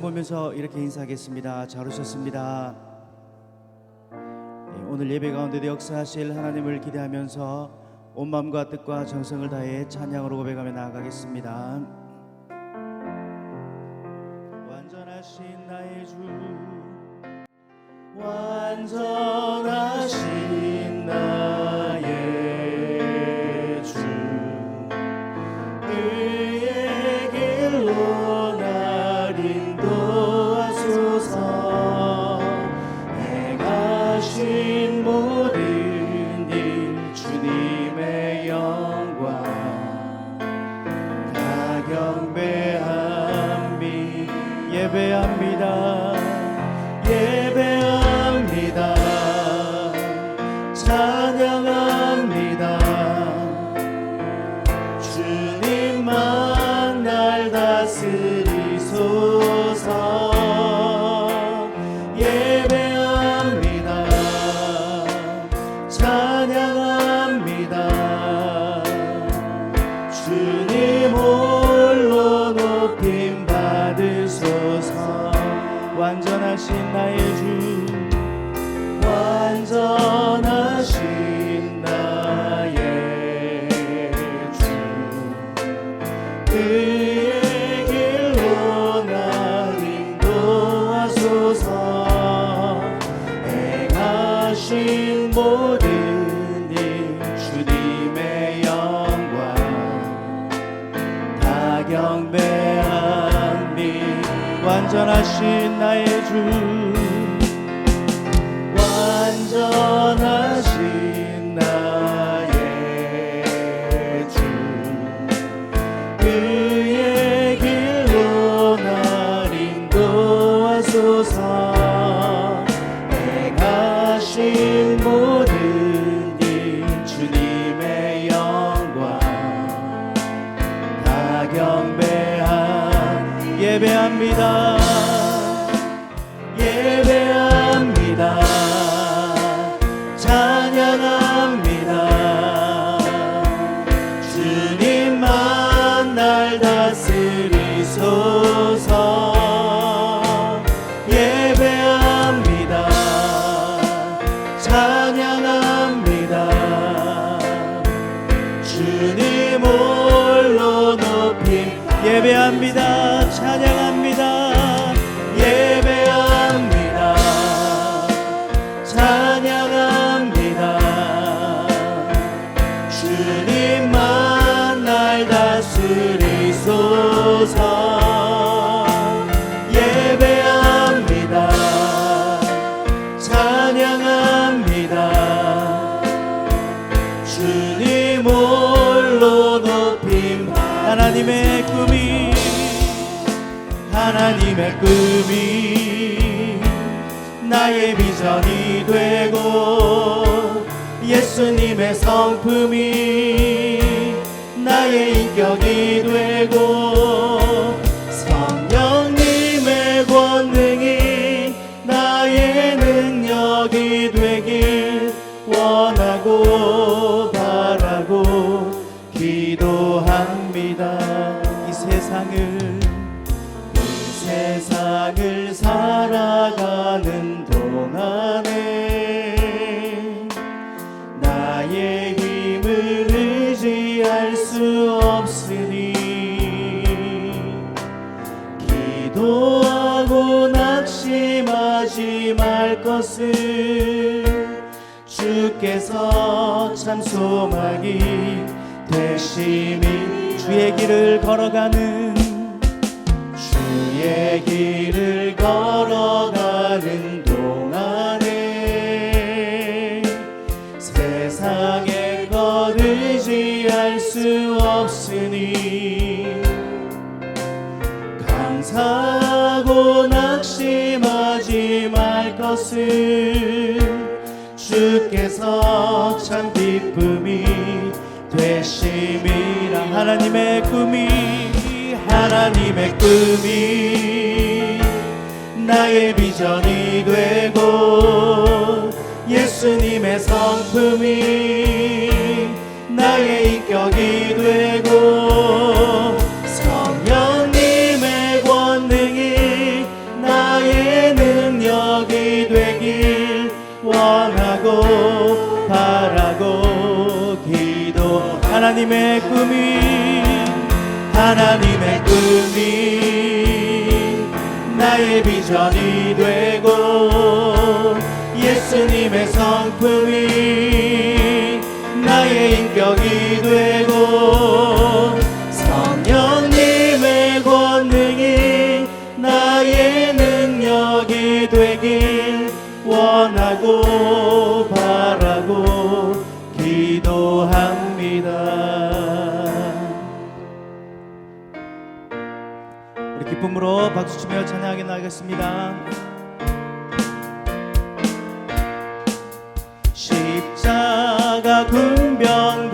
보면서 이렇게 인사하겠습니다. 잘 오셨습니다. 오늘 예배 가운데도 역사하실 하나님을 기대하면서 온 마음과 뜻과 정성을 다해 찬양으로 고백하며 나아가겠습니다. 완전하신 나의 주, 완전하신 나의 주, 그의 길로 날 인도하소서. 행하신 모든 일 주님의 영광 다 경배함이 예배합니다. 예배합니다. 찬양합니다. 주님만 날 다스리소서. 예배합니다. 찬양합니다. 주님 홀로 높임 받으소서. 완전하신 나의 주, 완전하신 나의 주, 그의 길로 날 인도하소서. 행하신 모든 일 주님의 영광 다 경배함이 완전하신 나의 주, 완전하신 나의 주, 그의 길로 날 인도하소서. 행하신 모든 일 주님의 영광 다 경배함 예배합니다. 예배합니다. 찬양합니다. 주님만 날 다스리소서. 예배합니다. 찬양합니다. 주님 홀로 높임 예배합니다. 찬양합니다. 예배합니다. 찬양합니다. 주님만 날 다스리소서. 예배합니다. 찬양합니다. 주님 홀로 높임 하나님의 꿈이 하나님의 꿈이 나의 비전이 되고 예수님의 성품이 나의 인격이 되고 성령님의 권능이 나의 능력이 되길 원하고 바라고 기도합니다. 이 세상을 살아가는 동안에 나의 힘을 의지할 수 없으니 기도하고 낙심하지 말 것을 주께서 참 소망이 되심이 주의 길을 걸어가는 주의 길을 걸어가는 동안에 세상의 것 의지할 수 없으니 감사하고 낙심하지 말 것을 주께서 참 기쁨이 되심이라. 하나님의 꿈이 나의 비전이 되고 예수님의 성품이 나의 인격이 되고 성령님의 권능이 하나님의 꿈이 나의 비전이 되고 예수님의 성품이 나의 인격이 되고 성령님의 권능이 나의 능력이 되길 원하고 바라고 기도합니다. 우리 기쁨으로 박수치며 찬양하게 나가겠습니다. 십자가 군병들아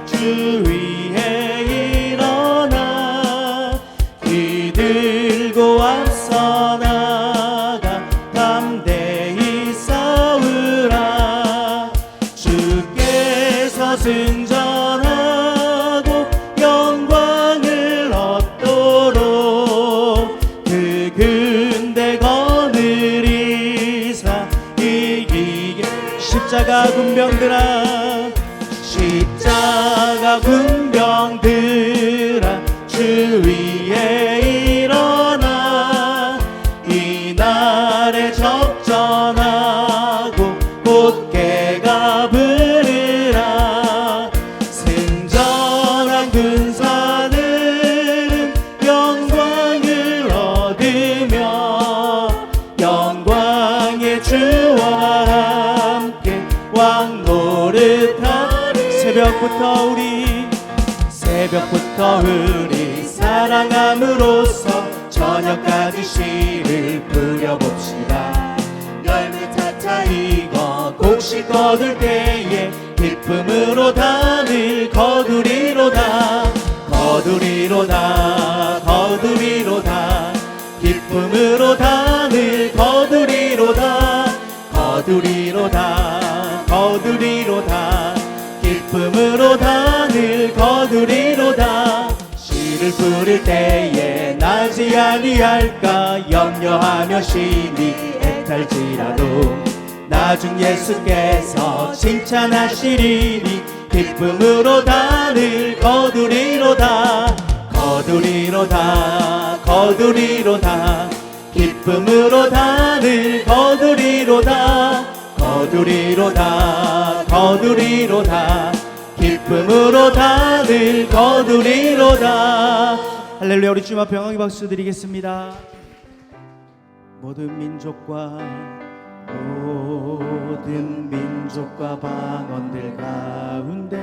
주 위에 일어나 기들고 앞서 나가 담대히 싸우라. 주께서 승전하고 영광을 얻도록 그 군대 거느리사 이기게. 십자가 군병들아 십자가 군병들아 주 위에 일어나 이날에 접전하고 곧게가 부르라. 승전한 군사들은 영광을 얻으며 영광의 주와 함께 왕노릇하리. 새벽부터 우리 사랑함으로써 저녁까지 시를 부려봅시다. 열매 타타 익어 곡식 거둘 때에 기쁨으로 단을 거두리로다. 거두리로다 거두리로다 기쁨으로 단을 거두리로다. 거두리로다 거두리로다 기쁨으로 단을 거두리로다. 씨를 뿌릴 때에 나지 아니할까 염려하며 심히 애탈지라도 나중 예수께서 칭찬하시리니 기쁨으로 단을 거두리로다. 거두리로다 거두리로다 기쁨으로 단을 거두리로다. 거두리로다 거두리로다 기쁨으로 단을 거두리로다. 할렐루야. 우리 주님 앞에 영광의 박수 드리겠습니다. 모든 민족과 방언들 가운데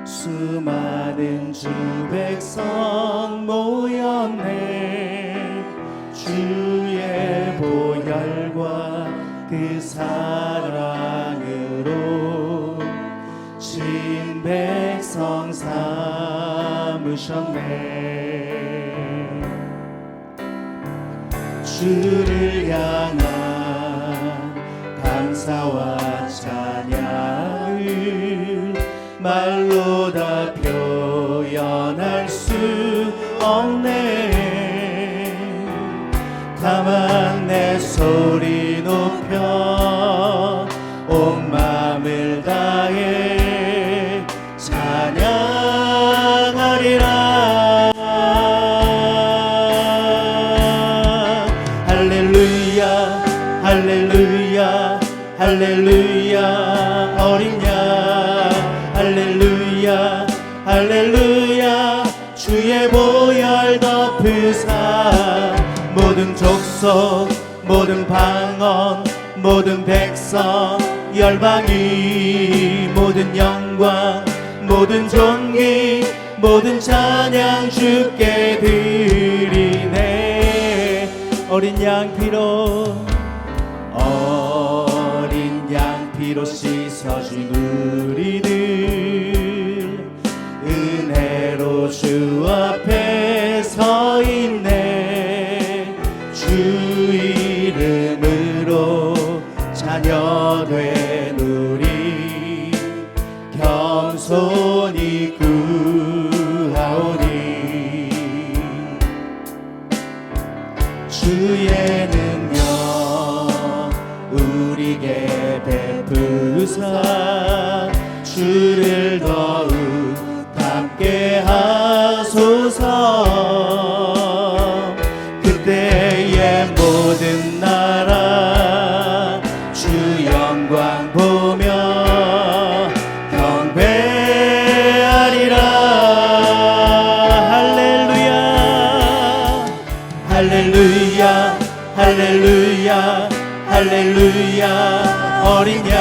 수많은 주 백성 모였네. 주의 보혈과 그 사랑으로 진 백성 삼으셨네. 주를 향한 감사와 찬양을 말로 다 표현할 수 없네. 다만 내 소리 높여 온 마음을 다해 찬양하리라. 할렐루야 할렐루야 할렐루야 어린 양 할렐루야 할렐루야 주의 보혈 덮으사 모든 족속 모든 방언 모든 백성 열방이 모든 영광 모든 존귀 모든 찬양 주께 드리네. 어린 양 피로 씻어준 우리들 은혜로 주 앞에 서 있네. 주 이름으로 자녀된 우리 겸손히 구하오니 주의 능력 우리에게 베푸사 주를 더욱 닮게 할렐루야 할렐루야 어린 양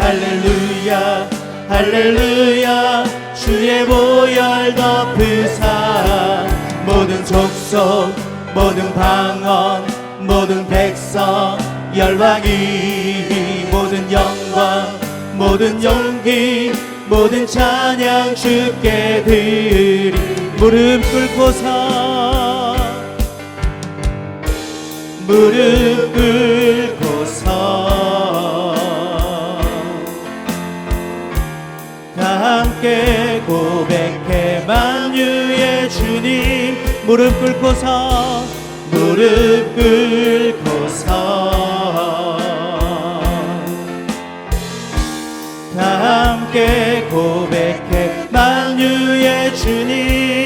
할렐루야 할렐루야 주의 보혈 덮으사 모든 족속 모든 방언 모든 백성 열방이 모든 영광 모든 용기 모든 찬양 주께 드리 무릎 꿇고서 무릎 꿇고서 다 함께 고백해 만유의 주님 무릎 꿇고서 무릎 꿇고서 다 함께 고백해 만유의 주님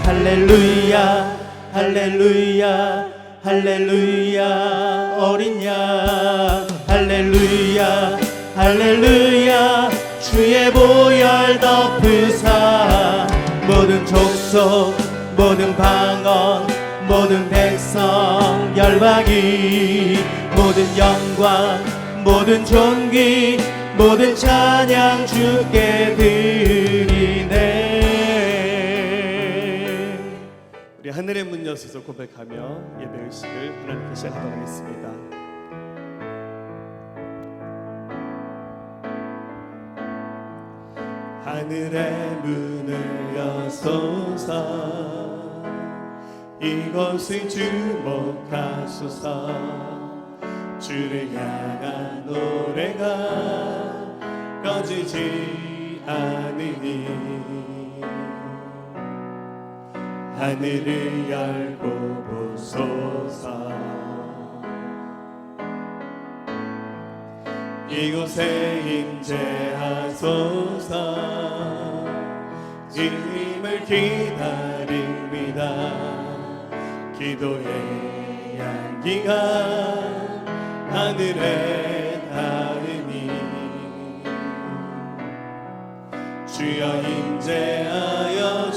할렐루야 할렐루야 할렐루야 어린 양 할렐루야 할렐루야 주의 보혈 덮으사 모든 족속 모든 방언 모든 백성 열방이 모든 영광 모든 존귀 모든 찬양 주께 드리네. 우리 하늘의 문 여서서 고백하며 예배의식을 하나님께 시작하도록 하겠습니다. 하늘의 문을 여소서 이곳을 주목하소서 주를 향한 노래가 꺼지지 않으니 하늘을 열고 보소서 이곳에 임재하소서 주님을 기다립니다 기도의 향기가 하늘에 닿으니 주여 임재하여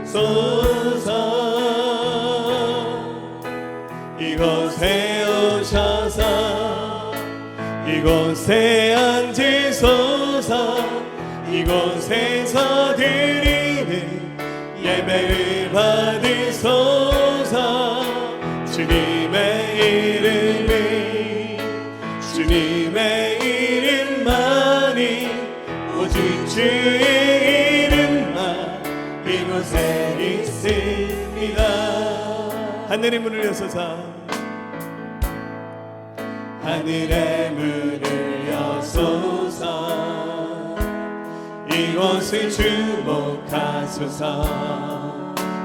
주소서 이곳에 오셔서 이곳에 앉으소서 이곳에서 드리는 예배를 받으소서 주님의 이름이 주님의 이름만이 오직 주의 이름만 이곳에 있습니다. 하늘의 문을 여소서 하늘의 문을 여소서 이곳을 주목하소서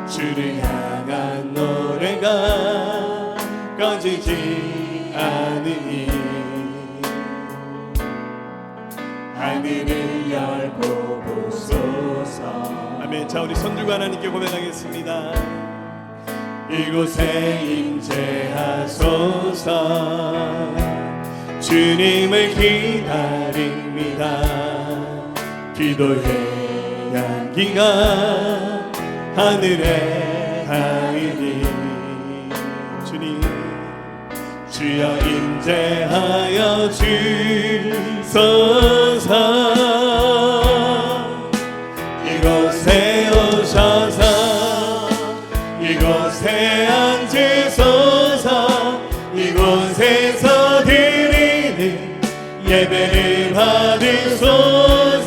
주를 향한 노래가 꺼지지 않으니 하늘을 열고 보소서. 아멘. 자, 우리 손들고 하나님께 고백하겠습니다. 이곳에 임재하소서 주님을 기다립니다 기도의 향기가 하늘에 닿으니 주님 주여 임재하여 주소서 이곳에 오셔서 이곳에 앉으소서 이곳에서 드리는 예배를 받으소서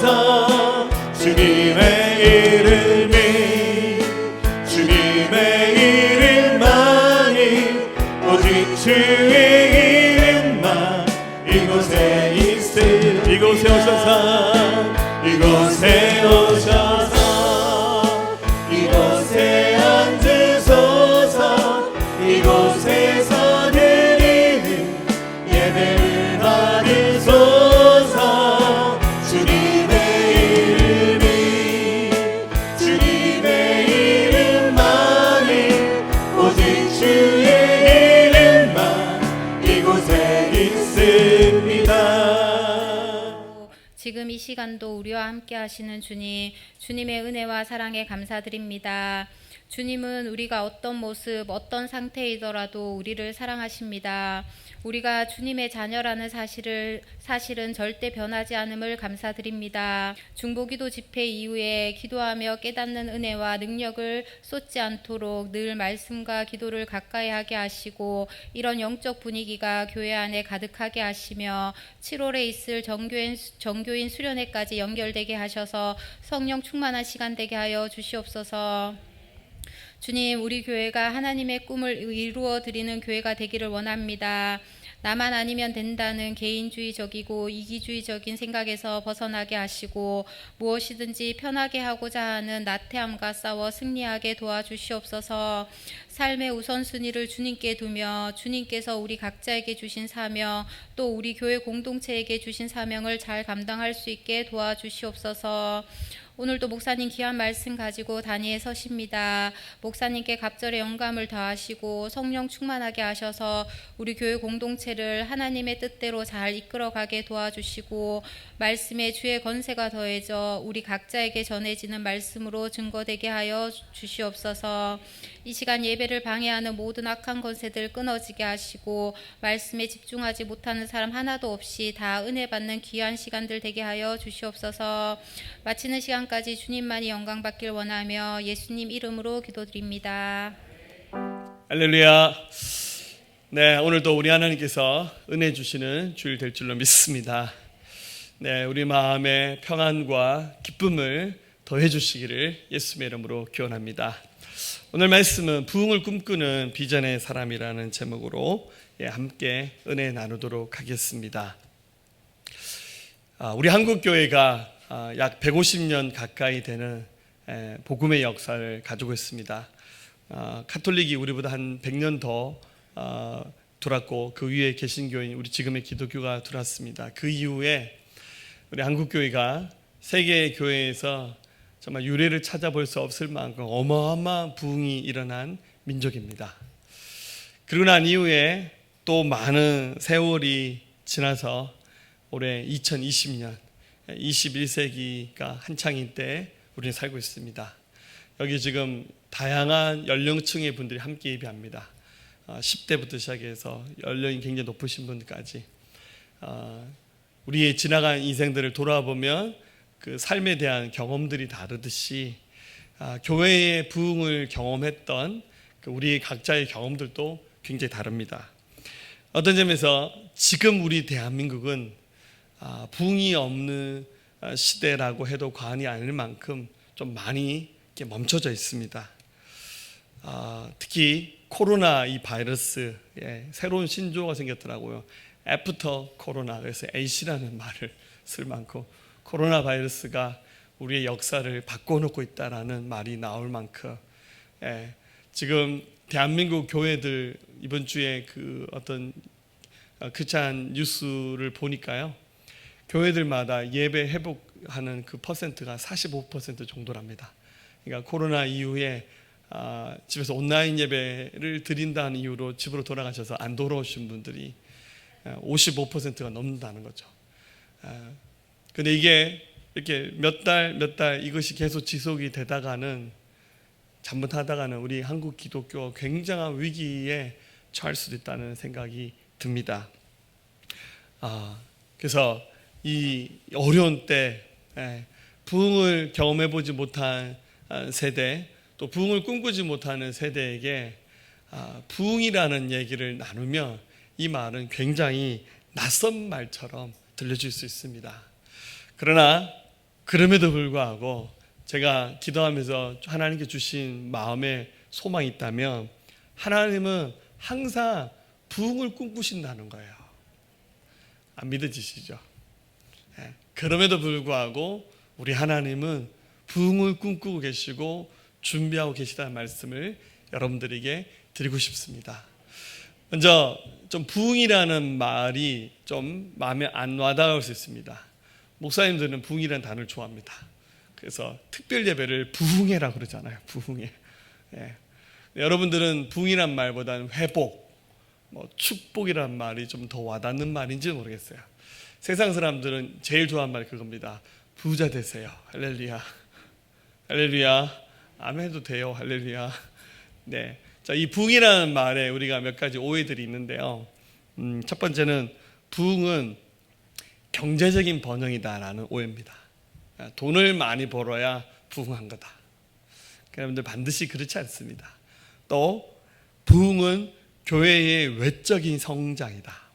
주님의 이름이 주님의 이름만이 오직 주의 이름만 이곳에 있음 이곳에 오셔서 이곳에 오셔서 이곳에 앉으소서 이곳에서 드리는 예배를 받으소서 주님의 이름이 주님의 이름만이 오직 주의 이름만 이곳에 있습니다. 지금 이 시간도 우리와 함께 하시는 주님, 주님의 은혜와 사랑에 감사드립니다. 주님은 우리가 어떤 모습, 어떤 상태이더라도 우리를 사랑하십니다. 우리가 주님의 자녀라는 사실은 절대 변하지 않음을 감사드립니다. 중보기도 집회 이후에 기도하며 깨닫는 은혜와 능력을 쏟지 않도록 늘 말씀과 기도를 가까이 하게 하시고 이런 영적 분위기가 교회 안에 가득하게 하시며 7월에 있을 정교인 수련회까지 연결되게 하셔서 성령 충만한 시간 되게 하여 주시옵소서. 주님, 우리 교회가 하나님의 꿈을 이루어 드리는 교회가 되기를 원합니다. 나만 아니면 된다는 개인주의적이고 이기주의적인 생각에서 벗어나게 하시고 무엇이든지 편하게 하고자 하는 나태함과 싸워 승리하게 도와주시옵소서. 삶의 우선순위를 주님께 두며 주님께서 우리 각자에게 주신 사명, 또 우리 교회 공동체에게 주신 사명을 잘 감당할 수 있게 도와주시옵소서. 오늘도 목사님 귀한 말씀 가지고 단위에 서십니다. 목사님께 갑절의 영감을 더하시고 성령 충만하게 하셔서 우리 교회 공동체를 하나님의 뜻대로 잘 이끌어가게 도와주시고 말씀에 주의 권세가 더해져 우리 각자에게 전해지는 말씀으로 증거되게 하여 주시옵소서. 이 시간 예배를 방해하는 모든 악한 권세들 끊어지게 하시고 말씀에 집중하지 못하는 사람 하나도 없이 다 은혜 받는 귀한 시간들 되게 하여 주시옵소서. 마치는 시간까지 주님만이 영광 받길 원하며 예수님 이름으로 기도드립니다. 할렐루야. 네, 오늘도 우리 하나님께서 은혜 주시는 주일 될 줄로 믿습니다. 네, 우리 마음에 평안과 기쁨을 더해 주시기를 예수님의 이름으로 기원합니다. 오늘 말씀은 부흥을 꿈꾸는 비전의 사람이라는 제목으로 함께 은혜 나누도록 하겠습니다. 우리 한국교회가 약 150년 가까이 되는 복음의 역사를 가지고 있습니다. 카톨릭이 우리보다 한 100년 더 돌았고 그 위에 개신교인 우리 지금의 기독교가 들어왔습니다. 그 이후에 우리 한국교회가 세계 교회에서 정말 유례를 찾아볼 수 없을 만큼 어마어마한 부흥이 일어난 민족입니다. 그러고 난 이후에 또 많은 세월이 지나서 올해 2020년 21세기가 한창인 때 우리는 살고 있습니다. 여기 지금 다양한 연령층의 분들이 함께 예배합니다. 10대부터 시작해서 연령이 굉장히 높으신 분까지 우리의 지나간 인생들을 돌아보면 그 삶에 대한 경험들이 다르듯이 교회의 부흥을 경험했던 우리 각자의 경험들도 굉장히 다릅니다. 어떤 점에서 지금 우리 대한민국은 부흥이 없는 시대라고 해도 과언이 아닐 만큼 좀 많이 멈춰져 있습니다. 특히 코로나 이 바이러스에 새로운 신조어가 생겼더라고요. 애프터 코로나, 그래서 H라는 말을 쓸 만큼 코로나 바이러스가 우리의 역사를 바꿔놓고 있다라는 말이 나올 만큼 지금 대한민국 교회들 이번 주에 그 어떤 크리스찬 뉴스를 보니까요, 교회들마다 예배 회복하는 그 퍼센트가 45% 정도랍니다. 그러니까 코로나 이후에 집에서 온라인 예배를 드린다는 이유로 집으로 돌아가셔서 안 돌아오신 분들이 55%가 넘는다는 거죠. 근데 이게 이렇게 몇 달 이것이 계속 지속이 되다가는 잘못하다가는 우리 한국 기독교가 굉장한 위기에 처할 수도 있다는 생각이 듭니다. 그래서 이 어려운 때 부흥을 경험해보지 못한 세대, 또 부흥을 꿈꾸지 못하는 세대에게 부흥이라는 얘기를 나누면 이 말은 굉장히 낯선 말처럼 들려질 수 있습니다. 그러나 그럼에도 불구하고 제가 기도하면서 하나님께 주신 마음의 소망이 있다면 하나님은 항상 부흥을 꿈꾸신다는 거예요. 안 믿어지시죠? 그럼에도 불구하고 우리 하나님은 부흥을 꿈꾸고 계시고 준비하고 계시다는 말씀을 여러분들에게 드리고 싶습니다. 먼저 좀 부흥이라는 말이 좀 마음에 안 와닿을 수 있습니다. 목사님들은 부흥이라는 단어를 좋아합니다. 그래서 특별 예배를 부흥회라고 그러잖아요. 부흥회. 여러분들은 부흥이란 말보다는 회복, 축복이란 말이 좀 더 와닿는 말인지 모르겠어요. 세상 사람들은 제일 좋아하는 말이 그겁니다. 부자 되세요. 할렐루야. 할렐루야. 아멘도 돼요. 할렐루야. 네. 자, 이 부흥이라는 말에 우리가 몇 가지 오해들이 있는데요. 첫 번째는 부흥은 경제적인 번영이다라는 오해입니다. 돈을 많이 벌어야 부흥한 거다. 여러분들 반드시 그렇지 않습니다. 또 부흥은 교회의 외적인 성장이다.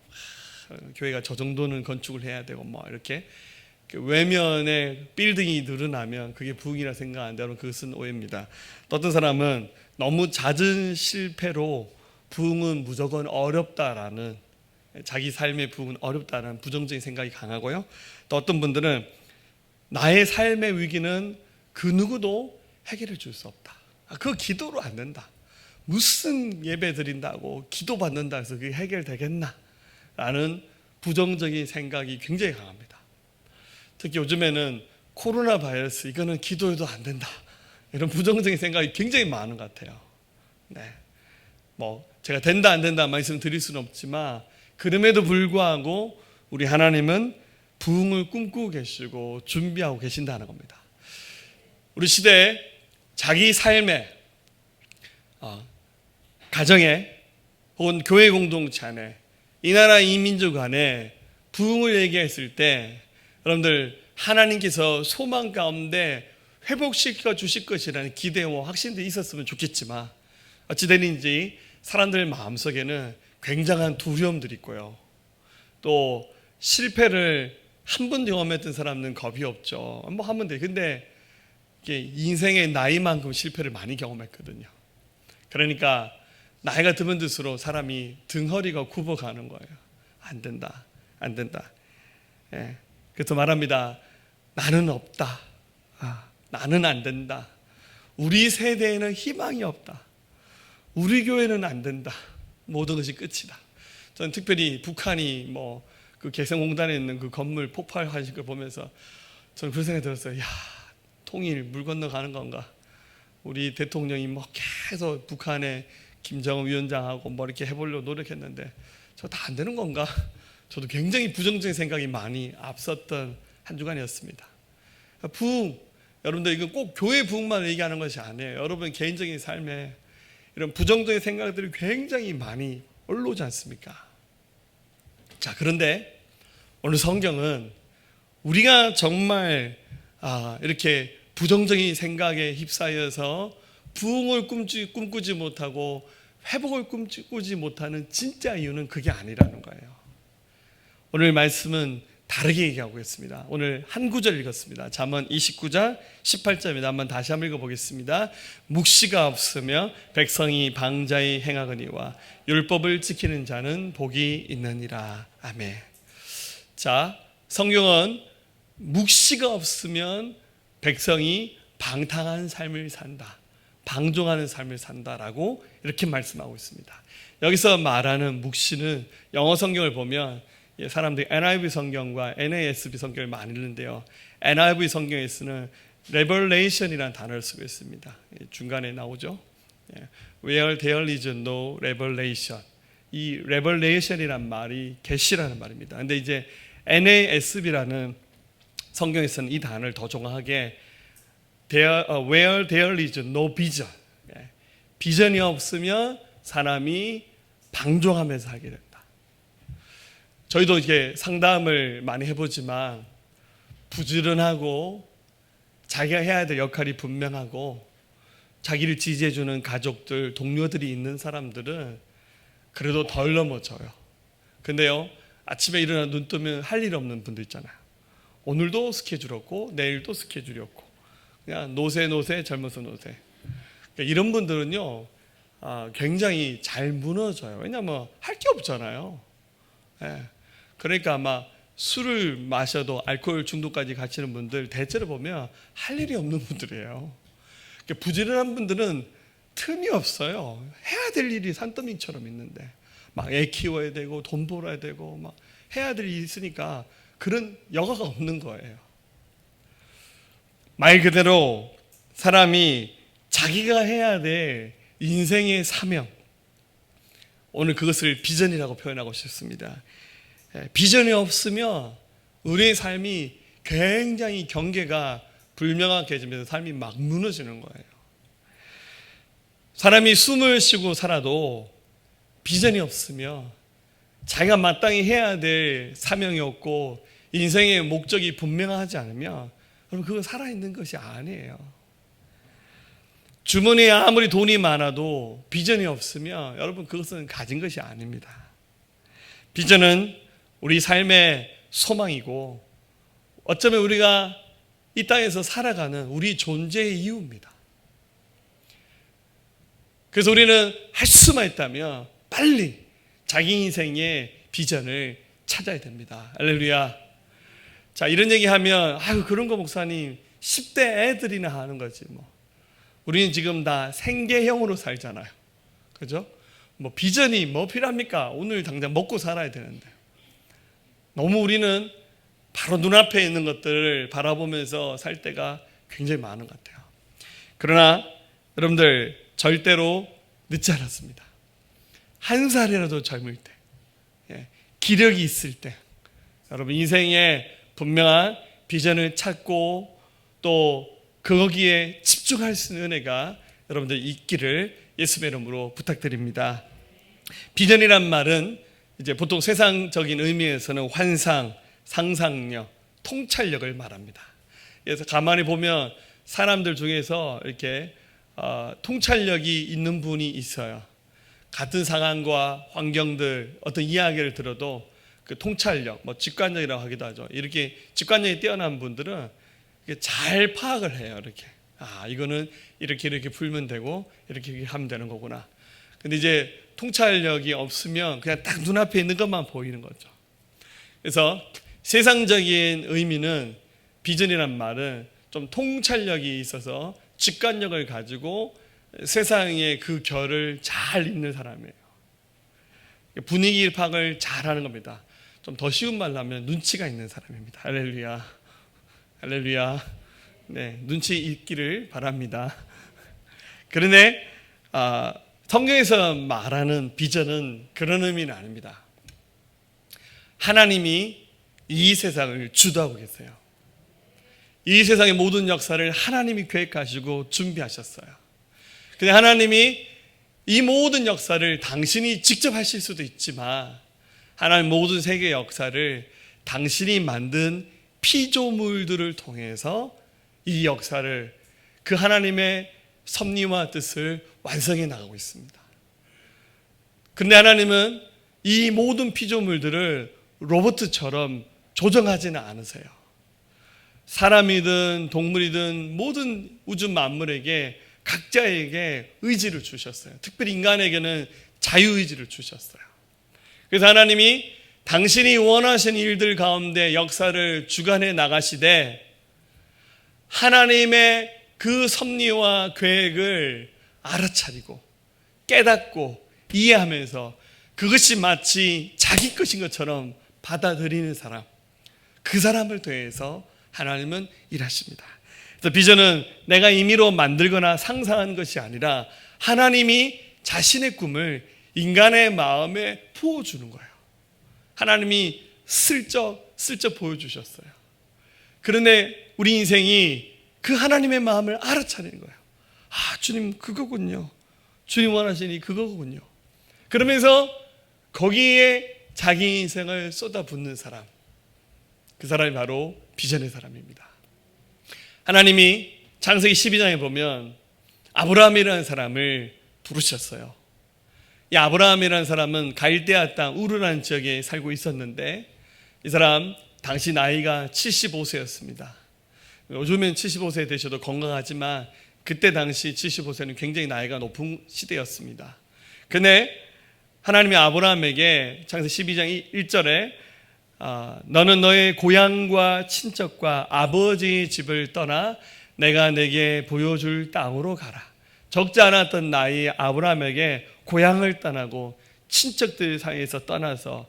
교회가 저 정도는 건축을 해야 되고 뭐 이렇게 외면에 빌딩이 늘어나면 그게 부흥이라 생각하는데 여러분 그것은 오해입니다. 또 어떤 사람은 너무 잦은 실패로 부흥은 무조건 어렵다라는, 자기 삶의 부흥은 어렵다라는 부정적인 생각이 강하고요. 또 어떤 분들은 나의 삶의 위기는 그 누구도 해결해 줄 수 없다. 그거 기도로 안 된다. 무슨 예배 드린다고 기도 받는다 해서 그게 해결되겠나? 라는 부정적인 생각이 굉장히 강합니다. 특히 요즘에는 코로나 바이러스 이거는 기도해도 안 된다. 이런 부정적인 생각이 굉장히 많은 것 같아요. 네. 뭐 제가 된다 안 된다 말씀 드릴 수는 없지만 그럼에도 불구하고 우리 하나님은 부흥을 꿈꾸고 계시고 준비하고 계신다는 겁니다. 우리 시대에 자기 삶에 가정에 혹은 교회 공동체 안에 이 나라 이 민족 안에 부흥을 얘기했을 때 여러분들 하나님께서 소망 가운데 회복시켜 주실 것이라는 기대와 확신도 있었으면 좋겠지만 어찌되는지 사람들 마음속에는 굉장한 두려움들이 있고요. 또 실패를 한 번 경험했던 사람은 겁이 없죠. 뭐 하면 돼. 근데 이게 인생의 나이만큼 실패를 많이 경험했거든요. 그러니까 나이가 들면 들수록 사람이 등허리가 굽어가는 거예요. 안 된다. 안 된다. 예. 그래서 말합니다. 나는 없다. 나는 안 된다. 우리 세대에는 희망이 없다. 우리 교회는 안 된다. 모든 것이 끝이다. 저는 특별히 북한이 뭐 그 개성공단에 있는 그 건물 폭발하신 걸 보면서 저는 그런 생각이 들었어요. 야, 통일 물 건너가는 건가? 우리 대통령이 뭐 계속 북한에 김정은 위원장하고 뭐 이렇게 해보려고 노력했는데 저 다 안 되는 건가? 저도 굉장히 부정적인 생각이 많이 앞섰던 한 주간이었습니다. 부흥, 여러분들 이건 꼭 교회 부흥만 얘기하는 것이 아니에요. 여러분 개인적인 삶에 이런 부정적인 생각들이 굉장히 많이 올라오지 않습니까? 자, 그런데 오늘 성경은 우리가 정말 이렇게 부정적인 생각에 휩싸여서 부흥을 꿈꾸지 못하고 회복을 꿈꾸지 못하는 진짜 이유는 그게 아니라는 거예요. 오늘 말씀은 다르게 얘기하고 있습니다. 오늘 한 구절 읽었습니다. 잠언 29장 18절입니다. 한번 다시 한번 읽어보겠습니다. 묵시가 없으며 백성이 방자히 행하거니와 율법을 지키는 자는 복이 있느니라. 아멘. 자, 성경은 묵시가 없으면 백성이 방탕한 삶을 산다. 방종하는 삶을 산다라고 이렇게 말씀하고 있습니다. 여기서 말하는 묵시는 영어 성경을 보면 사람들이 NIV 성경과 NASB 성경을 많이 읽는데요. NIV 성경에서는 revelation이라는 단어를 쓰고 있습니다. 중간에 나오죠. Where there is no revelation. 이 revelation이란 말이 계시라는 말입니다. 근데 이제 NASB라는 성경에서는 이 단어를 더 정확하게 where there is no vision. 비전이 없으면 사람이 방종하면서 살게 된다. 저희도 이렇게 상담을 많이 해보지만 부지런하고 자기가 해야 될 역할이 분명하고 자기를 지지해주는 가족들, 동료들이 있는 사람들은 그래도 덜 넘어져요. 근데요, 아침에 일어나 눈 뜨면 할 일 없는 분들 있잖아요. 오늘도 스케줄 없고 내일도 스케줄이 없고 그냥 노세 젊어서 노세. 그러니까 이런 분들은요 굉장히 잘 무너져요. 왜냐하면 할 게 없잖아요. 그러니까 아마 술을 마셔도 알코올 중독까지 갇히는 분들 대체로 보면 할 일이 없는 분들이에요. 그러니까 부지런한 분들은 틈이 없어요. 해야 될 일이 산더미처럼 있는데 막 애 키워야 되고 돈 벌어야 되고 막 해야 될 일이 있으니까 그런 여가가 없는 거예요. 말 그대로 사람이 자기가 해야 될 인생의 사명, 오늘 그것을 비전이라고 표현하고 싶습니다. 비전이 없으면 우리의 삶이 굉장히 경계가 불명확해지면서 삶이 막 무너지는 거예요. 사람이 숨을 쉬고 살아도 비전이 없으며 자기가 마땅히 해야 될 사명이 없고 인생의 목적이 분명하지 않으면 여러분 그건 살아있는 것이 아니에요. 주머니에 아무리 돈이 많아도 비전이 없으면 여러분 그것은 가진 것이 아닙니다. 비전은 우리 삶의 소망이고 어쩌면 우리가 이 땅에서 살아가는 우리 존재의 이유입니다. 그래서 우리는 할 수만 있다면 빨리 자기 인생의 비전을 찾아야 됩니다. 할렐루야. 자, 이런 얘기하면 아유 그런 거 목사님 10대 애들이나 하는 거지 뭐. 우리는 지금 다 생계형으로 살잖아요. 그죠? 뭐 비전이 뭐 필요합니까? 오늘 당장 먹고 살아야 되는데. 너무 우리는 바로 눈앞에 있는 것들을 바라보면서 살 때가 굉장히 많은 것 같아요. 그러나 여러분들 절대로 늦지 않았습니다. 한 살이라도 젊을 때, 기력이 있을 때 여러분 인생에 분명한 비전을 찾고 또 거기에 집중할 수 있는 은혜가 여러분들 있기를 예수의 이름으로 부탁드립니다. 비전이란 말은 이제 보통 세상적인 의미에서는 환상, 상상력, 통찰력을 말합니다. 그래서 가만히 보면 사람들 중에서 이렇게 통찰력이 있는 분이 있어요. 같은 상황과 환경들 어떤 이야기를 들어도 그 통찰력, 뭐 직관력이라고 하기도 하죠. 이렇게 직관력이 뛰어난 분들은 잘 파악을 해요. 이렇게 이거는 이렇게 풀면 되고 이렇게 하면 되는 거구나. 근데 이제 통찰력이 없으면 그냥 딱 눈앞에 있는 것만 보이는 거죠. 그래서 세상적인 의미는 비전이란 말은 좀 통찰력이 있어서 직관력을 가지고 세상의 그 결을 잘 읽는 사람이에요. 분위기 파악을 잘하는 겁니다. 좀 더 쉬운 말로 하면 눈치가 있는 사람입니다. 할렐루야. 할렐루야. 네, 눈치 있기를 바랍니다. 그런데 성경에서 말하는 비전은 그런 의미는 아닙니다. 하나님이 이 세상을 주도하고 계세요. 이 세상의 모든 역사를 하나님이 계획하시고 준비하셨어요. 근데 하나님이 이 모든 역사를 당신이 직접 하실 수도 있지만 하나님 모든 세계 역사를 당신이 만든 피조물들을 통해서 이 역사를 그 하나님의 섭리와 뜻을 완성해 나가고 있습니다. 그런데 하나님은 이 모든 피조물들을 로봇처럼 조정하지는 않으세요. 사람이든 동물이든 모든 우주 만물에게 각자에게 의지를 주셨어요. 특별히 인간에게는 자유의지를 주셨어요. 그래서 하나님이 당신이 원하시는 일들 가운데 역사를 주관해 나가시되 하나님의 그 섭리와 계획을 알아차리고 깨닫고 이해하면서 그것이 마치 자기 것인 것처럼 받아들이는 사람, 그 사람을 대해서 하나님은 일하십니다. 그래서 비전은 내가 임의로 만들거나 상상한 것이 아니라 하나님이 자신의 꿈을 인간의 마음에 부어주는 거예요. 하나님이 슬쩍 보여주셨어요. 그런데 우리 인생이 그 하나님의 마음을 알아차리는 거예요. 주님 그거군요. 주님 원하시니 그거군요. 그러면서 거기에 자기 인생을 쏟아붓는 사람, 그 사람이 바로 비전의 사람입니다. 하나님이 창세기 12장에 보면 아브라함이라는 사람을 부르셨어요. 이 아브라함이라는 사람은 갈대아 땅 우르라는 지역에 살고 있었는데 이 사람 당시 나이가 75세였습니다. 요즘엔 75세 되셔도 건강하지만 그때 당시 75세는 굉장히 나이가 높은 시대였습니다. 근데 하나님이 아브라함에게 창세기 12장 1절에 너는 너의 고향과 친척과 아버지의 집을 떠나 내가 내게 보여줄 땅으로 가라. 적지 않았던 나이에 아브라함에게 고향을 떠나고 친척들 사이에서 떠나서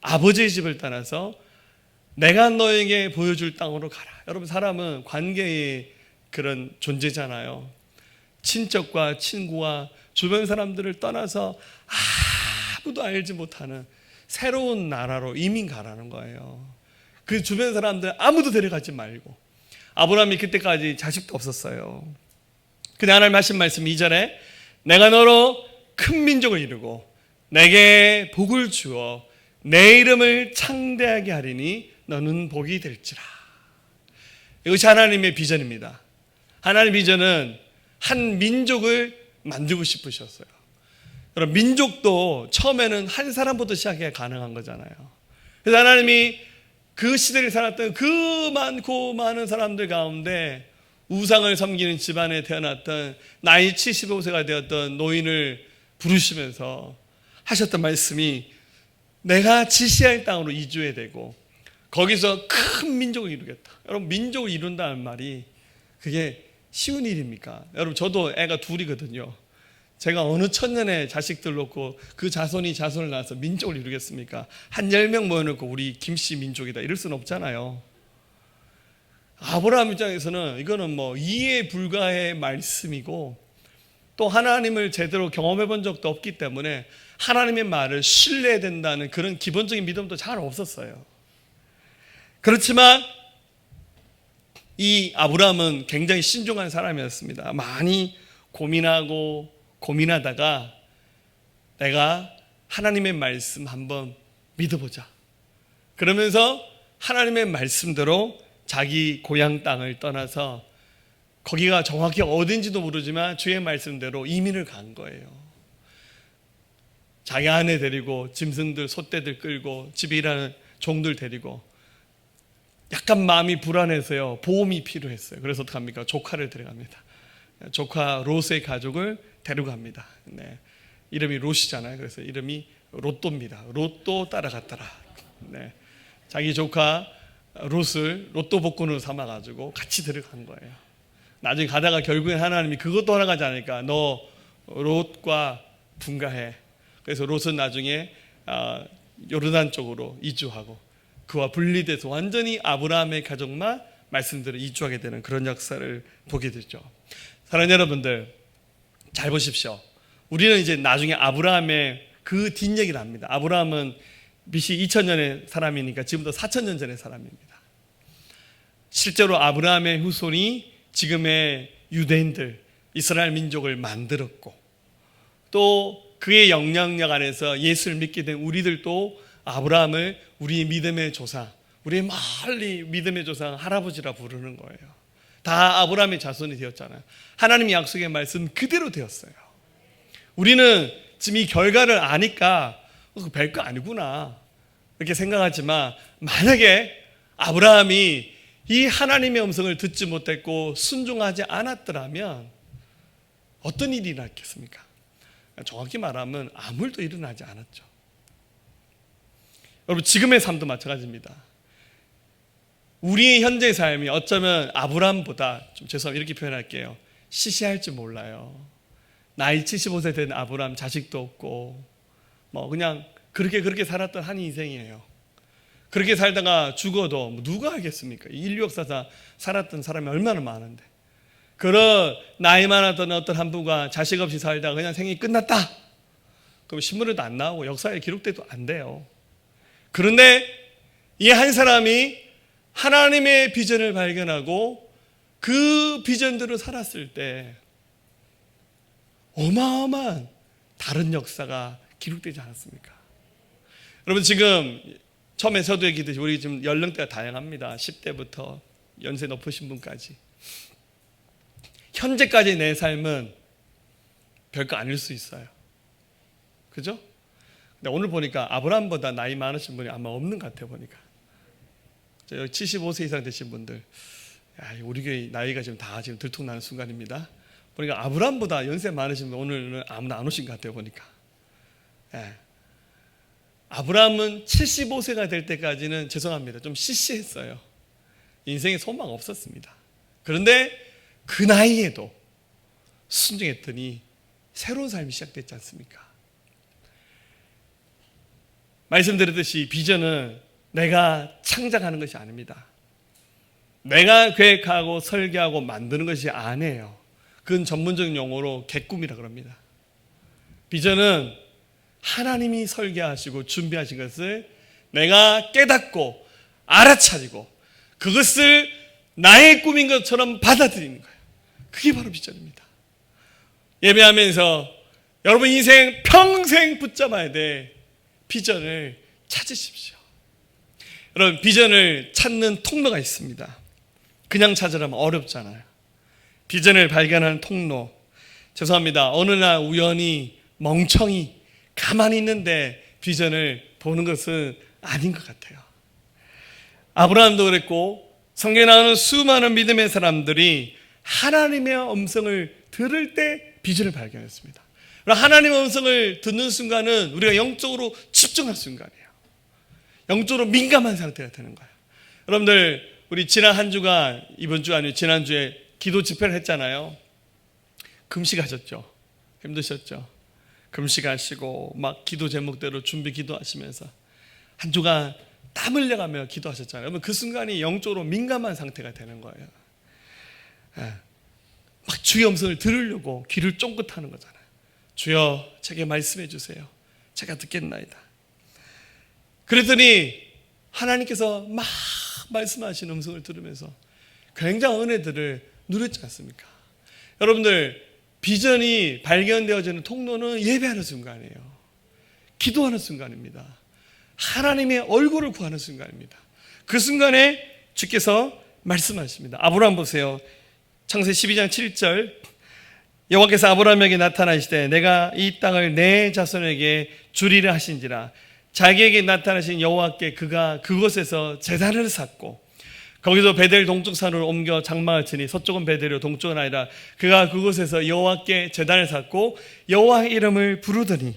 아버지의 집을 떠나서 내가 너에게 보여줄 땅으로 가라. 여러분 사람은 관계의 그런 존재잖아요. 친척과 친구와 주변 사람들을 떠나서 아무도 알지 못하는 새로운 나라로 이민 가라는 거예요. 그 주변 사람들 아무도 데려가지 말고. 아브라함이 그때까지 자식도 없었어요. 근데 하나님 하신 말씀 2절에 내가 너로 큰 민족을 이루고 내게 복을 주어 내 이름을 창대하게 하리니 너는 복이 될지라. 이것이 하나님의 비전입니다. 하나님의 비전은 한 민족을 만들고 싶으셨어요. 여러분, 민족도 처음에는 한 사람부터 시작해야 가능한 거잖아요. 그래서 하나님이 그 시대를 살았던 그 많고 많은 사람들 가운데 우상을 섬기는 집안에 태어났던 나이 75세가 되었던 노인을 부르시면서 하셨던 말씀이 내가 지시할 땅으로 이주해야 되고 거기서 큰 민족을 이루겠다. 여러분, 민족을 이룬다는 말이 그게 쉬운 일입니까? 여러분, 저도 애가 둘이거든요. 제가 어느 천년의 자식들 놓고 그 자손이 자손을 낳아서 민족을 이루겠습니까? 한 10명 모여놓고 우리 김씨 민족이다 이럴 수는 없잖아요. 아브라함 입장에서는 이거는 뭐 이해 불가의 말씀이고 또 하나님을 제대로 경험해 본 적도 없기 때문에 하나님의 말을 신뢰해야 된다는 그런 기본적인 믿음도 잘 없었어요. 그렇지만 이 아브라함은 굉장히 신중한 사람이었습니다. 많이 고민하다가 내가 하나님의 말씀 한번 믿어보자. 그러면서 하나님의 말씀대로 자기 고향 땅을 떠나서 거기가 정확히 어딘지도 모르지만 주의 말씀대로 이민을 간 거예요. 자기 아내 데리고 짐승들, 소떼들 끌고 집에 일하는 종들 데리고 약간 마음이 불안해서요. 보험이 필요했어요. 그래서 어떡합니까? 조카를 데려갑니다. 조카 롯의 가족을 데려갑니다. 네. 이름이 롯이잖아요. 그래서 이름이 롯도입니다. 롯도 따라갔더라. 네. 자기 조카 롯을 로또 복권으로 삼아가지고 같이 데려간 거예요. 나중에 가다가 결국엔 하나님이 그것도 허락하지 않으니까 너 롯과 분가해. 그래서 롯은 나중에 요르단 쪽으로 이주하고 그와 분리돼서 완전히 아브라함의 가족만 말씀대로 이주하게 되는 그런 역사를 보게 되죠. 사랑하는 여러분들, 잘 보십시오. 우리는 이제 나중에 아브라함의 그 뒷얘기를 합니다. 아브라함은 BC 2000년의 사람이니까 지금부터 4000년 전의 사람입니다. 실제로 아브라함의 후손이 지금의 유대인들, 이스라엘 민족을 만들었고 또 그의 영향력 안에서 예수를 믿게 된 우리들도 아브라함을 우리 믿음의 조상, 우리의 멀리 믿음의 조상 할아버지라 부르는 거예요. 다 아브라함의 자손이 되었잖아요. 하나님의 약속의 말씀 그대로 되었어요. 우리는 지금 이 결과를 아니까 별거 아니구나 이렇게 생각하지만 만약에 아브라함이 이 하나님의 음성을 듣지 못했고 순종하지 않았더라면 어떤 일이 일어났겠습니까? 정확히 말하면 아무 일도 일어나지 않았죠. 여러분, 지금의 삶도 마찬가지입니다. 우리의 현재 삶이 어쩌면 아브라함보다 좀 죄송합니다 이렇게 표현할게요. 시시할지 몰라요. 나이 75세 된 아브라함 자식도 없고 뭐 그냥 그렇게 살았던 한 인생이에요. 그렇게 살다가 죽어도 누가 알겠습니까? 인류 역사상 살았던 사람이 얼마나 많은데 그런 나이 많았던 어떤 한 분과 자식 없이 살다가 그냥 생이 끝났다. 그럼 신문에도 안 나오고 역사에 기록돼도 안 돼요. 그런데 이 한 사람이 하나님의 비전을 발견하고 그 비전대로 살았을 때 어마어마한 다른 역사가 기록되지 않았습니까? 여러분, 지금 처음에 저도 얘기했듯이 우리 지금 연령대가 다양합니다. 10대부터 연세 높으신 분까지. 현재까지 내 삶은 별거 아닐 수 있어요. 그죠? 근데 오늘 보니까 아브라함보다 나이 많으신 분이 아마 없는 것 같아요. 보니까 75세 이상 되신 분들, 우리 교회 나이가 지금 다 지금 들통나는 순간입니다. 보니까 아브라함보다 연세 많으신 분 오늘은 아무나 안 오신 것 같아요. 보니까 아브라함은 75세가 될 때까지는 죄송합니다 좀 시시했어요. 인생에 소망 없었습니다. 그런데 그 나이에도 순종했더니 새로운 삶이 시작됐지 않습니까? 말씀드렸듯이 비전은 내가 창작하는 것이 아닙니다. 내가 계획하고 설계하고 만드는 것이 아니에요. 그건 전문적인 용어로 개꿈이라 그럽니다. 비전은 하나님이 설계하시고 준비하신 것을 내가 깨닫고 알아차리고 그것을 나의 꿈인 것처럼 받아들이는 거예요. 그게 바로 비전입니다. 예배하면서 여러분 인생 평생 붙잡아야 될 비전을 찾으십시오. 여러분 비전을 찾는 통로가 있습니다. 그냥 찾으라면 어렵잖아요. 비전을 발견하는 통로. 죄송합니다. 어느 날 우연히 멍청이 가만히 있는데 비전을 보는 것은 아닌 것 같아요. 아브라함도 그랬고 성경에 나오는 수많은 믿음의 사람들이 하나님의 음성을 들을 때 비전을 발견했습니다. 하나님의 음성을 듣는 순간은 우리가 영적으로 집중할 순간이에요. 영적으로 민감한 상태가 되는 거예요. 여러분들 우리 지난 한 주가 이번 주 아니고 지난주에 기도 집회를 했잖아요. 금식하셨죠? 힘드셨죠? 금식하시고 막 기도 제목대로 준비 기도하시면서 한 주간 땀 흘려가며 기도하셨잖아요. 여러분 그 순간이 영적으로 민감한 상태가 되는 거예요. 막 주의 음성을 들으려고 귀를 쫑긋하는 거잖아요. 주여 제게 말씀해 주세요. 제가 듣겠나이다. 그랬더니 하나님께서 막 말씀하시는 음성을 들으면서 굉장한 은혜들을 누렸지 않습니까? 여러분들 비전이 발견되어지는 통로는 예배하는 순간이에요. 기도하는 순간입니다. 하나님의 얼굴을 구하는 순간입니다. 그 순간에 주께서 말씀하십니다. 아브라함 보세요. 창세기 12장 7절 여호와께서 아브라함에게 나타나시되 내가 이 땅을 내 자손에게 주리라 하신지라. 자기에게 나타나신 여호와께 그가 그곳에서 제단을 쌓고 거기서 베델 동쪽 산으로 옮겨 장막을 치니 서쪽은 베델이요 동쪽은 아니라 그가 그곳에서 여호와께 제단을 쌓고 여호와의 이름을 부르더니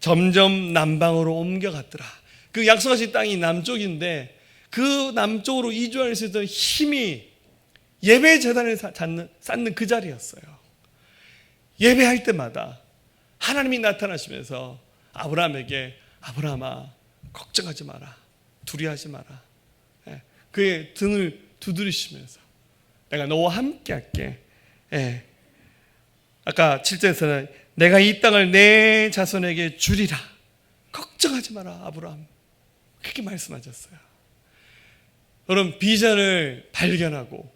점점 남방으로 옮겨갔더라. 그 약속하신 땅이 남쪽인데 그 남쪽으로 이주할 수 있던 힘이 예배 제단을 쌓는 그 자리였어요. 예배할 때마다 하나님이 나타나시면서 아브라함에게 아브라함아 걱정하지 마라. 두려워하지 마라. 그의 등을 두드리시면서 내가 너와 함께 할게. 아까 7절에서는 내가 이 땅을 내 자손에게 주리라. 걱정하지 마라 아브라함. 그렇게 말씀하셨어요. 여러분 비전을 발견하고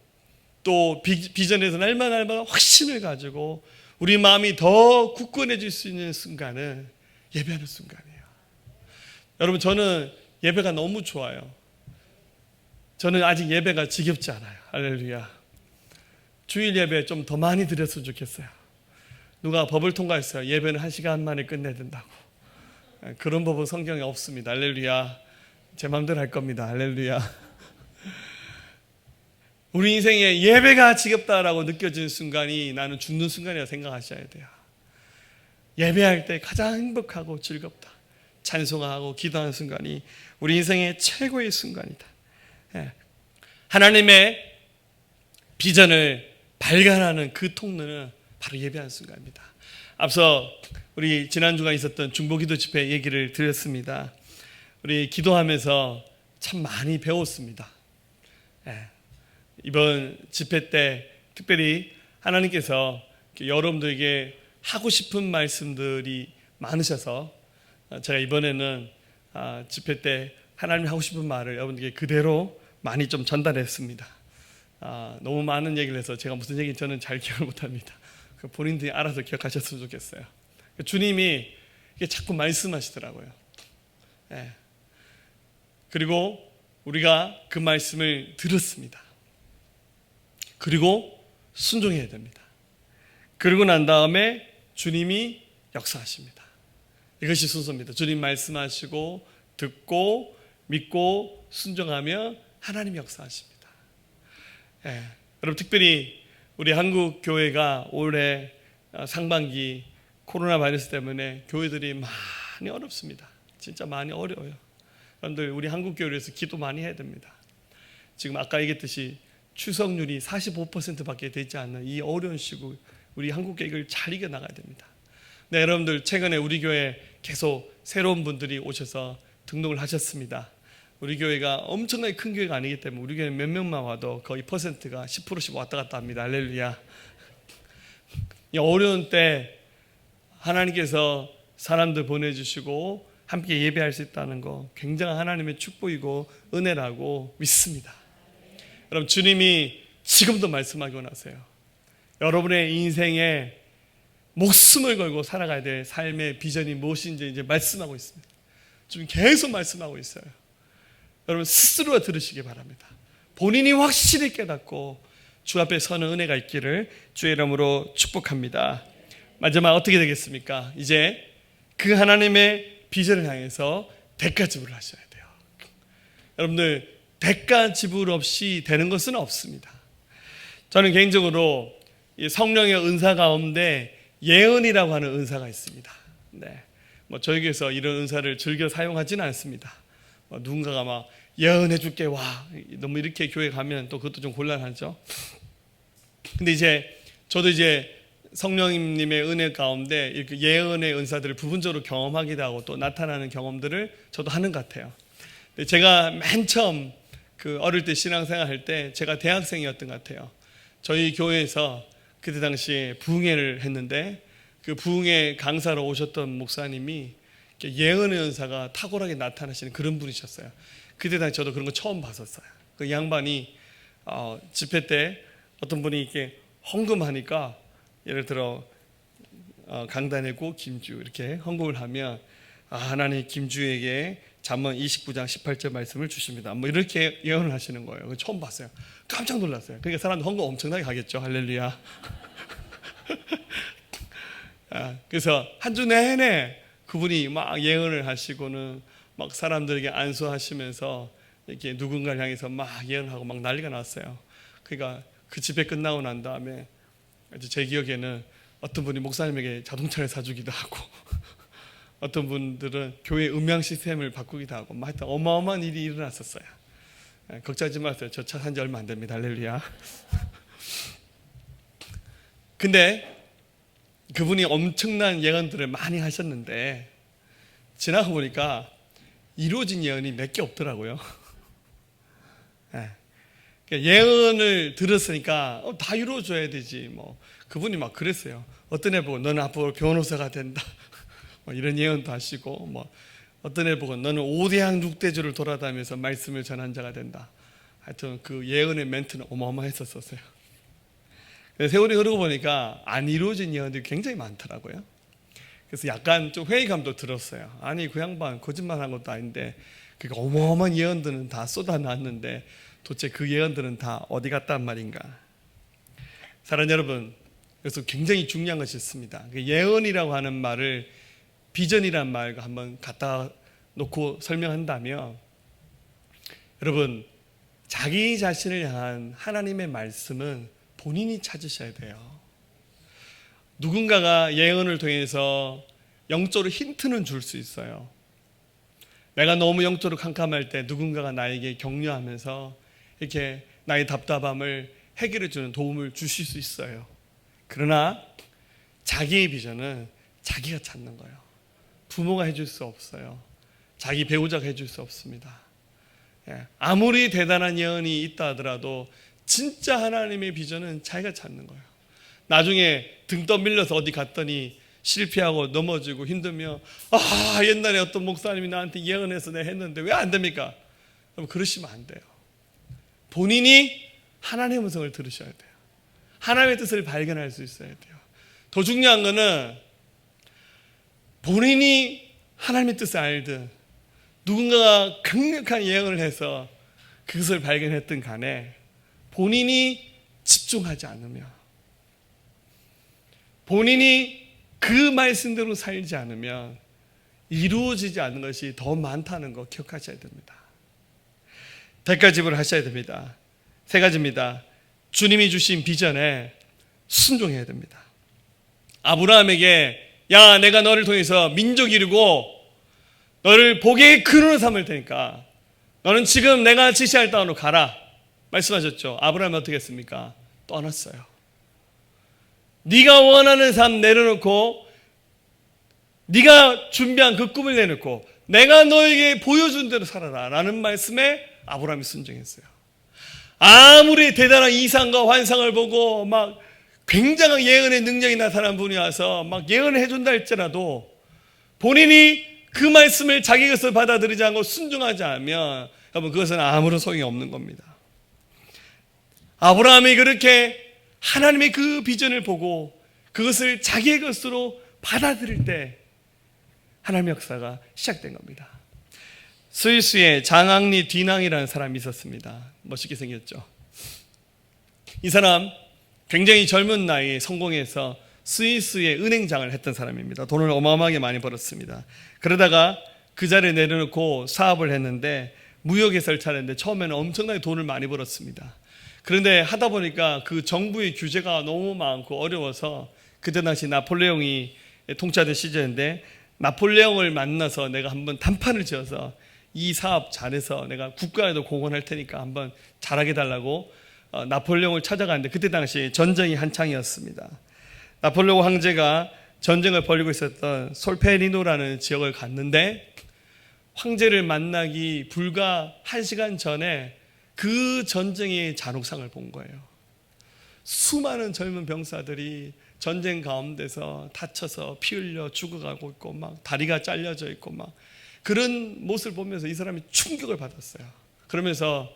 또 비전에서 날마다 확신을 가지고 우리 마음이 더 굳건해질 수 있는 순간은 예배하는 순간이에요. 여러분 저는 예배가 너무 좋아요. 저는 아직 예배가 지겹지 않아요. 할렐루야. 주일 예배 좀 더 많이 드렸으면 좋겠어요. 누가 법을 통과했어요. 예배는 1시간 만에 끝내야 된다고. 그런 법은 성경에 없습니다. 할렐루야. 제 마음대로 할 겁니다. 할렐루야. 우리 인생에 예배가 지겹다라고 느껴지는 순간이 나는 죽는 순간이라고 생각하셔야 돼요. 예배할 때 가장 행복하고 즐겁다. 찬송하고 기도하는 순간이 우리 인생의 최고의 순간이다. 하나님의 비전을 발견하는 그 통로는 바로 예배하는 순간입니다. 앞서 우리 지난주가 있었던 중보기도 집회 얘기를 드렸습니다. 우리 기도하면서 참 많이 배웠습니다. 이번 집회 때 특별히 하나님께서 여러분들에게 하고 싶은 말씀들이 많으셔서 제가 이번에는 집회 때 하나님이 하고 싶은 말을 여러분들에게 그대로 많이 좀 전달했습니다. 너무 많은 얘기를 해서 제가 무슨 얘기인지 저는 잘 기억을 못합니다. 본인들이 알아서 기억하셨으면 좋겠어요. 주님이 자꾸 말씀하시더라고요. 그리고 우리가 그 말씀을 들었습니다. 그리고 순종해야 됩니다. 그러고 난 다음에 주님이 역사하십니다. 이것이 순서입니다. 주님 말씀하시고 듣고 믿고 순종하며 하나님 역사하십니다. 여러분 특별히 우리 한국 교회가 올해 상반기 코로나 바이러스 때문에 교회들이 많이 어렵습니다. 진짜 많이 어려워요. 여러분들 우리 한국 교회를 위해서 기도 많이 해야 됩니다. 지금 아까 얘기했듯이 출석률이 45%밖에 되지 않는 이 어려운 시국 우리 한국 교회 이걸 잘 이겨나가야 됩니다. 네, 여러분들 최근에 우리 교회 계속 새로운 분들이 오셔서 등록을 하셨습니다. 우리 교회가 엄청나게 큰 교회가 아니기 때문에 우리 교회 몇 명만 와도 거의 퍼센트가 10%씩 왔다 갔다 합니다. 할렐루야. 이 어려운 때 하나님께서 사람들 보내주시고 함께 예배할 수 있다는 거 굉장한 하나님의 축복이고 은혜라고 믿습니다. 여러분, 주님이 지금도 말씀하고 나세요. 여러분의 인생에 목숨을 걸고 살아가야 될 삶의 비전이 무엇인지 이제 말씀하고 있습니다. 지금 계속 말씀하고 있어요. 여러분 스스로 들으시기 바랍니다. 본인이 확실히 깨닫고 주 앞에 서는 은혜가 있기를 주의 이름으로 축복합니다. 마지막 어떻게 되겠습니까? 이제 그 하나님의 비전을 향해서 대가 지불을 하셔야 돼요. 여러분들 대가 지불 없이 되는 것은 없습니다. 저는 개인적으로 성령의 은사 가운데 예언이라고 하는 은사가 있습니다. 네. 저희 교회에서 이런 은사를 즐겨 사용하지는 않습니다. 누군가가 막 예언해 줄게 와 너무 이렇게 교회 가면 또 그것도 좀 곤란하죠. 근데 이제 저도 이제 성령님의 은혜 가운데 이렇게 예언의 은사들을 부분적으로 경험하기도 하고 또 나타나는 경험들을 저도 하는 것 같아요. 제가 맨 처음 어릴 때 신앙생활 할 때 제가 대학생이었던 것 같아요. 저희 교회에서 그때 당시에 부흥회를 했는데 그 부흥회 강사로 오셨던 목사님이 예언의 은사가 탁월하게 나타나시는 그런 분이셨어요. 그때 당시 저도 그런 거 처음 봤었어요. 그 양반이 집회 때 어떤 분이 이렇게 헌금하니까 예를 들어 강단의 김주 이렇게 헌금을 하면 하나님 김주에게 잠언 29장 18절 말씀을 주십니다. 뭐 이렇게 예언을 하시는 거예요. 처음 봤어요. 깜짝 놀랐어요. 그러니까 사람들 헌금 엄청나게 하겠죠. 할렐루야. 그래서 한 주 내내 그분이 막 예언을 하시고는 막 사람들에게 안수하시면서 이렇게 누군가를 향해서 막 예언하고 막 난리가 났어요. 그러니까 그 집회 끝나고 난 다음에 제 기억에는 어떤 분이 목사님에게 자동차를 사주기도 하고 어떤 분들은 교회 음향 시스템을 바꾸기도 하고 막 하여튼 어마어마한 일이 일어났었어요. 걱정하지 마세요. 저 차 산 지 얼마 안 됩니다. 할렐루야. 근데 그분이 엄청난 예언들을 많이 하셨는데 지나가 보니까 이루어진 예언이 몇 개 없더라고요. 예언을 들었으니까 다 이루어져야 되지. 그분이 막 그랬어요. 어떤 애 보고 너는 앞으로 변호사가 된다. 이런 예언도 하시고 어떤 애 보고 너는 5대양 6대주를 돌아다니면서 말씀을 전한 자가 된다. 하여튼 그 예언의 멘트는 어마어마했었어요. 세월이 흐르고 보니까 안 이루어진 예언들이 굉장히 많더라고요. 그래서 약간 좀 회의감도 들었어요. 아니 그 양반 거짓말한 것도 아닌데 그러니까 어마어마한 예언들은 다 쏟아놨는데 도대체 그 예언들은 다 어디 갔단 말인가. 사랑하는 여러분, 그래서 굉장히 중요한 것이 있습니다. 예언이라고 하는 말을 비전이란 말과 한번 갖다 놓고 설명한다면 여러분 자기 자신을 향한 하나님의 말씀은 본인이 찾으셔야 돼요. 누군가가 예언을 통해서 영적으로 힌트는 줄 수 있어요. 내가 너무 영적으로 캄캄할 때 누군가가 나에게 격려하면서 이렇게 나의 답답함을 해결해 주는 도움을 주실 수 있어요. 그러나 자기의 비전은 자기가 찾는 거예요. 부모가 해줄 수 없어요. 자기 배우자가 해줄 수 없습니다. 아무리 대단한 예언이 있다 하더라도 진짜 하나님의 비전은 자기가 찾는 거예요. 나중에 등 떠밀려서 어디 갔더니 실패하고 넘어지고 힘들면 옛날에 어떤 목사님이 나한테 예언해서 내가 했는데 왜 안 됩니까? 그러시면 안 돼요. 본인이 하나님의 음성을 들으셔야 돼요. 하나님의 뜻을 발견할 수 있어야 돼요. 더 중요한 거는 본인이 하나님의 뜻을 알든 누군가가 강력한 예언을 해서 그것을 발견했든 간에 본인이 집중하지 않으면 본인이 그 말씀대로 살지 않으면 이루어지지 않는 것이 더 많다는 거 기억하셔야 됩니다. 대가 지불을 하셔야 됩니다. 세 가지입니다. 주님이 주신 비전에 순종해야 됩니다. 아브라함에게 야 내가 너를 통해서 민족 이루고 너를 복의 근원으로 삼을 테니까 너는 지금 내가 지시할 땅으로 가라 말씀하셨죠. 아브라함이 어떻게 했습니까? 떠났어요. 네가 원하는 삶 내려놓고 네가 준비한 그 꿈을 내놓고 내가 너에게 보여준 대로 살아라 라는 말씀에 아브라함이 순종했어요. 아무리 대단한 이상과 환상을 보고 막 굉장한 예언의 능력이 나타난 분이 와서 막 예언을 해준다 할지라도 본인이 그 말씀을 자기 것을 받아들이지 않고 순종하지 않으면 여러분 그것은 아무런 소용이 없는 겁니다. 아브라함이 그렇게 하나님의 그 비전을 보고 그것을 자기의 것으로 받아들일 때 하나님의 역사가 시작된 겁니다. 스위스에 장앙리 뒤낭이라는 사람이 있었습니다. 멋있게 생겼죠. 이 사람 굉장히 젊은 나이에 성공해서 스위스의 은행장을 했던 사람입니다. 돈을 어마어마하게 많이 벌었습니다. 그러다가 그 자리에 내려놓고 사업을 했는데 무역회사를 차렸는데 처음에는 엄청나게 돈을 많이 벌었습니다. 그런데 하다 보니까 그 정부의 규제가 너무 많고 어려워서 그때 당시 나폴레옹이 통치하던 시절인데 나폴레옹을 만나서 내가 한번 단판을 지어서 이 사업 잘해서 내가 국가에도 공헌할 테니까 한번 잘하게 달라고 나폴레옹을 찾아갔는데 그때 당시 전쟁이 한창이었습니다. 나폴레옹 황제가 전쟁을 벌이고 있었던 솔페리노라는 지역을 갔는데 황제를 만나기 불과 1시간 전에 그 전쟁의 잔혹상을 본 거예요. 수많은 젊은 병사들이 전쟁 가운데서 다쳐서 피 흘려 죽어가고 있고 막 다리가 잘려져 있고 막 그런 모습을 보면서 이 사람이 충격을 받았어요. 그러면서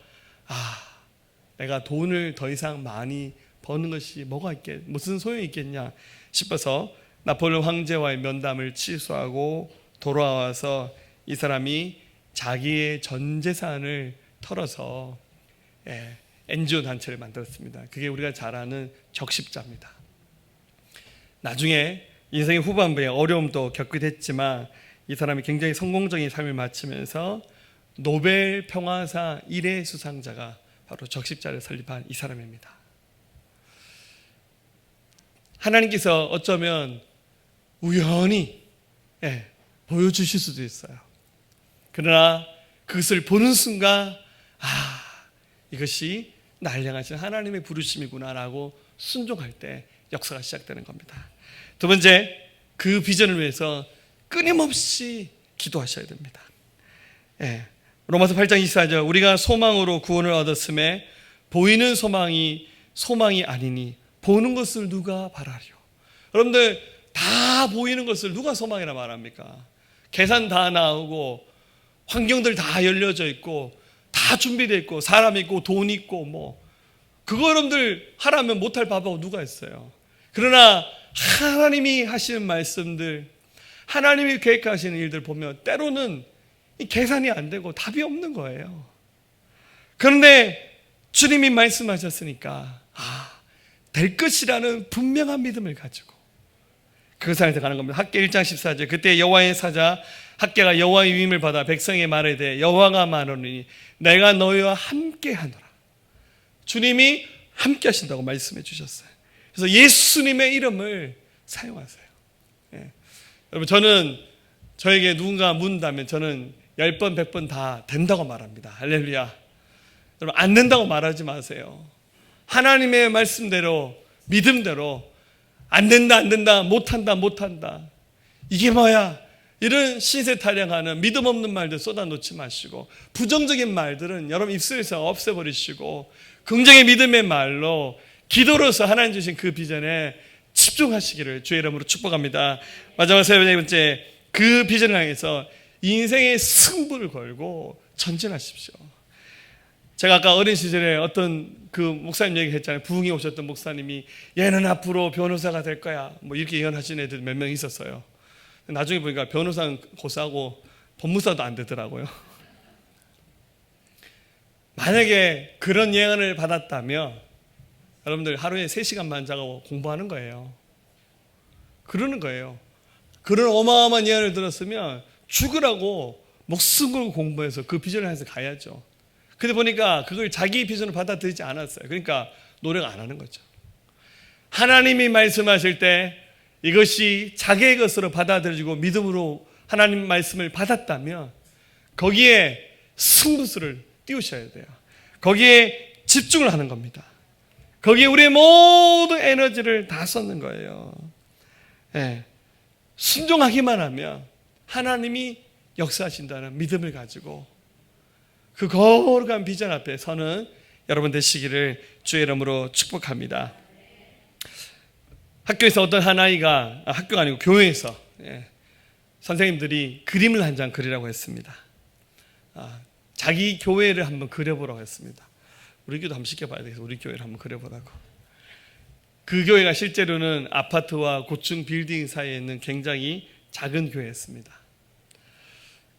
내가 돈을 더 이상 많이 버는 것이 무슨 소용이 있겠냐 싶어서 나폴레옹 황제와의 면담을 취소하고 돌아와서 이 사람이 자기의 전 재산을 털어서 NGO 단체를 만들었습니다. 그게 우리가 잘 아는 적십자입니다. 나중에 인생의 후반부에 어려움도 겪기도 했지만 이 사람이 굉장히 성공적인 삶을 마치면서 노벨 평화상 1회 수상자가 바로 적십자를 설립한 이 사람입니다. 하나님께서 어쩌면 우연히 보여주실 수도 있어요. 그러나 그것을 보는 순간 이것이 날 향하신 하나님의 부르심이구나라고 순종할 때 역사가 시작되는 겁니다. 두 번째, 그 비전을 위해서 끊임없이 기도하셔야 됩니다. 로마서 8장 24절 우리가 소망으로 구원을 얻었음에 보이는 소망이 아니니 보는 것을 누가 바라리요. 여러분들 다 보이는 것을 누가 소망이라 말합니까? 계산 다 나오고 환경들 다 열려져 있고 다 준비되어 있고 사람 있고 돈 있고 그거 여러분들 하라면 못할 바보가 누가 있어요. 그러나 하나님이 하시는 말씀들 하나님이 계획하시는 일들 보면 때로는 계산이 안 되고 답이 없는 거예요. 그런데 주님이 말씀하셨으니까 될 것이라는 분명한 믿음을 가지고 그 산에서 가는 겁니다. 학개 1장 14절 그때 여호와의 사자 학개가 여호와의 위임을 받아 백성의 말에 대해 여호와가 말하노니 내가 너희와 함께 하노라. 주님이 함께 하신다고 말씀해 주셨어요. 그래서 예수님의 이름을 사용하세요. 여러분 저는 저에게 누군가 묻는다면 저는 10번 100번 다 된다고 말합니다. 할렐루야. 여러분 안 된다고 말하지 마세요. 하나님의 말씀대로 믿음대로 안 된다 못한다 이게 뭐야 이런 신세 타령하는 믿음 없는 말들 쏟아놓지 마시고 부정적인 말들은 여러분 입술에서 없애버리시고 긍정의 믿음의 말로 기도로서 하나님 주신 그 비전에 집중하시기를 주의 이름으로 축복합니다. 마지막 세 번째 그 비전을 향해서 인생의 승부를 걸고 전진하십시오. 제가 아까 어린 시절에 어떤 그 목사님 얘기했잖아요. 부흥이 오셨던 목사님이 얘는 앞으로 변호사가 될 거야 이렇게 예언하신 애들 몇 명 있었어요. 나중에 보니까 변호사는 고사하고 법무사도 안 되더라고요. 만약에 그런 예언을 받았다면 여러분들 하루에 3시간만 자고 공부하는 거예요. 그러는 거예요. 그런 어마어마한 예언을 들었으면 죽으라고 목숨 걸고 공부해서 그 비전을 향해서 가야죠. 근데 보니까 그걸 자기 비전을 받아들이지 않았어요. 그러니까 노력 안 하는 거죠. 하나님이 말씀하실 때 이것이 자기의 것으로 받아들여지고 믿음으로 하나님 말씀을 받았다면 거기에 승부수를 띄우셔야 돼요. 거기에 집중을 하는 겁니다. 거기에 우리의 모든 에너지를 다 쏟는 거예요. 순종하기만 하면 하나님이 역사하신다는 믿음을 가지고 그 거룩한 비전 앞에 서는 여러분 되시기를 주의 이름으로 축복합니다. 학교에서 어떤 한 아이가 학교가 아니고 교회에서 선생님들이 그림을 한 장 그리라고 했습니다. 자기 교회를 한번 그려보라고 했습니다. 우리 교회도 한번 시켜봐야 되겠어. 우리 교회를 한번 그려보라고. 그 교회가 실제로는 아파트와 고층 빌딩 사이에 있는 굉장히 작은 교회였습니다.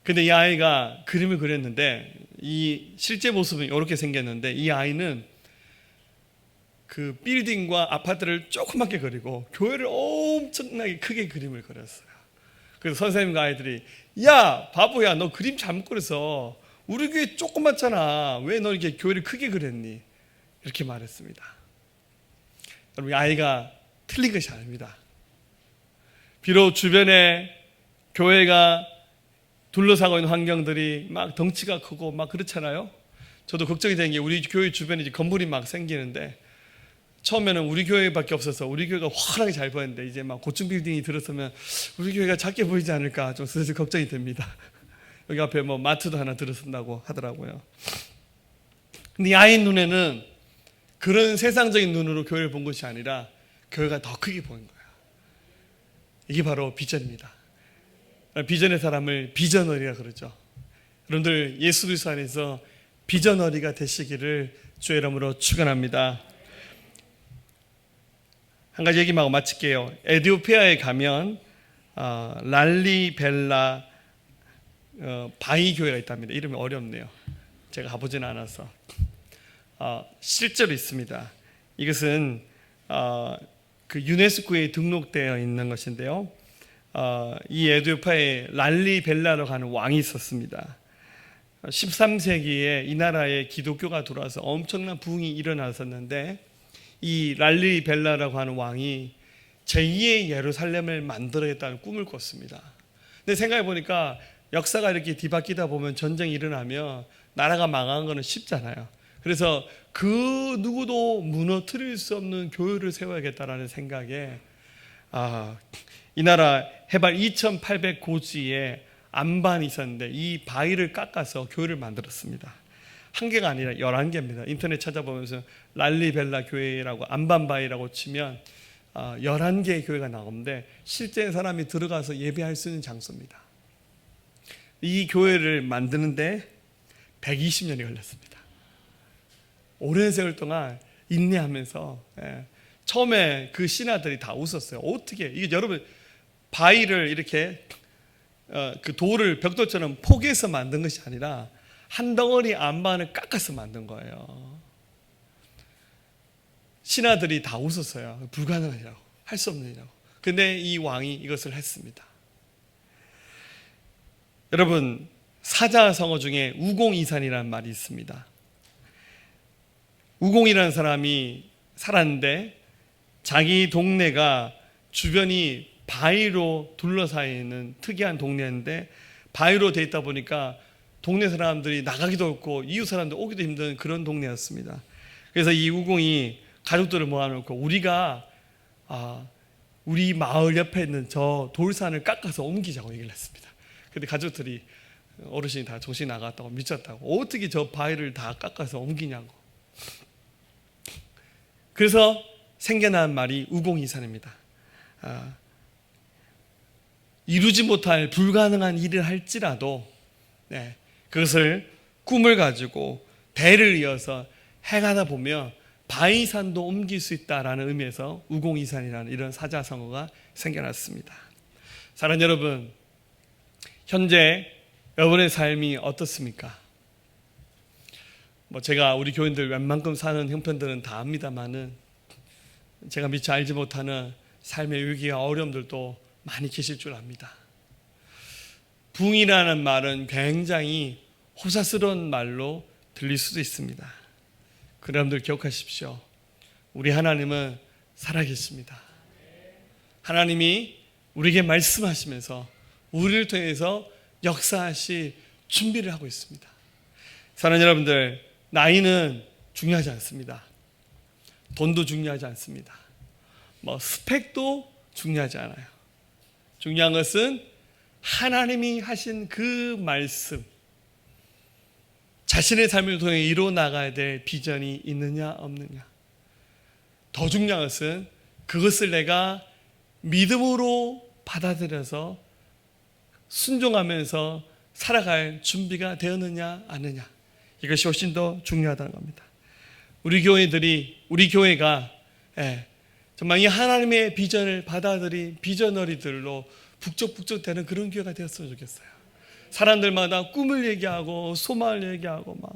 근데 이 아이가 그림을 그렸는데 이 실제 모습은 이렇게 생겼는데 이 아이는 그 빌딩과 아파트를 조그맣게 그리고 교회를 엄청나게 크게 그림을 그렸어요. 그래서 선생님과 아이들이 야 바보야 너 그림 잘못 그려서 우리 교회 조그맣잖아. 왜 너 이렇게 교회를 크게 그렸니? 이렇게 말했습니다. 여러분 아이가 틀린 것이 아닙니다. 비록 주변에 교회가 둘러싸고 있는 환경들이 막 덩치가 크고 막 그렇잖아요. 저도 걱정이 되는 게 우리 교회 주변에 이제 건물이 막 생기는데 처음에는 우리 교회밖에 없어서 우리 교회가 환하게 잘 보였는데 이제 막 고층 빌딩이 들어서면 우리 교회가 작게 보이지 않을까 좀 슬슬 걱정이 됩니다. 여기 앞에 뭐 마트도 하나 들어선다고 하더라고요. 근데 이 아이 눈에는 그런 세상적인 눈으로 교회를 본 것이 아니라 교회가 더 크게 보인 거예요. 이게 바로 비전입니다. 비전의 사람을 비전어리라 그러죠. 여러분들 예수 그리스도 안에서 비전어리가 되시기를 주의 이름으로 축원합니다. 한 가지 얘기만 하고 마칠게요. 에티오피아에 가면 랄리벨라 바이 교회가 있답니다. 이름이 어렵네요. 제가 가보지는 않아서 실제로 있습니다. 이것은 그 유네스코에 등록되어 있는 것인데요. 이 에티오피아에 랄리벨라로 가는 왕이 있었습니다. 13세기에 이 나라에 기독교가 들어와서 엄청난 부흥이 일어났었는데 이 랄리벨라라고 하는 왕이 제2의 예루살렘을 만들어야겠다는 꿈을 꿨습니다. 근데 생각해 보니까 역사가 이렇게 뒤바뀌다 보면 전쟁이 일어나면 나라가 망한 거는 쉽잖아요. 그래서 그 누구도 무너뜨릴 수 없는 교회를 세워야겠다라는 생각에 이 나라 해발 2800고지에 안반이 있었는데 이 바위를 깎아서 교회를 만들었습니다. 한 개가 아니라 11개입니다. 인터넷 찾아보면서 랄리벨라 교회라고 안반바위라고 치면 11개의 교회가 나오는데 실제 사람이 들어가서 예배할 수 있는 장소입니다. 이 교회를 만드는데 120년이 걸렸습니다. 오랜 세월 동안 인내하면서 처음에 그 신하들이 다 웃었어요. 어떻게 이게 여러분 바위를 이렇게 그 돌을 벽돌처럼 포개서 만든 것이 아니라 한 덩어리 안반을 깎아서 만든 거예요. 신하들이 다 웃었어요. 불가능하냐고, 할 수 없는 일이라고. 근데 이 왕이 이것을 했습니다. 여러분 사자성어 중에 우공이산이라는 말이 있습니다. 우공이라는 사람이 살았는데 자기 동네가 주변이 바위로 둘러싸여 있는 특이한 동네인데 바위로 돼 있다 보니까 동네 사람들이 나가기도 없고 이웃 사람들 오기도 힘든 그런 동네였습니다. 그래서 이 우공이 가족들을 모아놓고 우리가 우리 마을 옆에 있는 저 돌산을 깎아서 옮기자고 얘기를 했습니다. 근데 가족들이 어르신이 다 정신이 나갔다고 미쳤다고 어떻게 저 바위를 다 깎아서 옮기냐고. 그래서 생겨난 말이 우공이산입니다. 이루지 못할 불가능한 일을 할지라도 그것을 꿈을 가지고 대를 이어서 행하다 보면 바위산도 옮길 수 있다라는 의미에서 우공이산이라는 이런 사자성어가 생겨났습니다. 사랑하는 여러분, 현재 여러분의 삶이 어떻습니까? 제가 우리 교인들 웬만큼 사는 형편들은 다 압니다만은 제가 미처 알지 못하는 삶의 위기와 어려움들도 많이 계실 줄 압니다. 부흥이라는 말은 굉장히 호사스러운 말로 들릴 수도 있습니다. 그러나 여러분들 기억하십시오. 우리 하나님은 살아계십니다. 하나님이 우리에게 말씀하시면서 우리를 통해서 역사하실 준비를 하고 있습니다. 사랑하는 여러분들, 나이는 중요하지 않습니다. 돈도 중요하지 않습니다. 스펙도 중요하지 않아요. 중요한 것은 하나님이 하신 그 말씀, 자신의 삶을 통해 이루어 나가야 될 비전이 있느냐 없느냐. 더 중요한 것은 그것을 내가 믿음으로 받아들여서 순종하면서 살아갈 준비가 되었느냐 아느냐, 이것이 훨씬 더 중요하다는 겁니다. 우리 교회가 정말 이 하나님의 비전을 받아들인 비저너리들로 북적북적되는 그런 교회가 되었으면 좋겠어요. 사람들마다 꿈을 얘기하고 소망을 얘기하고 막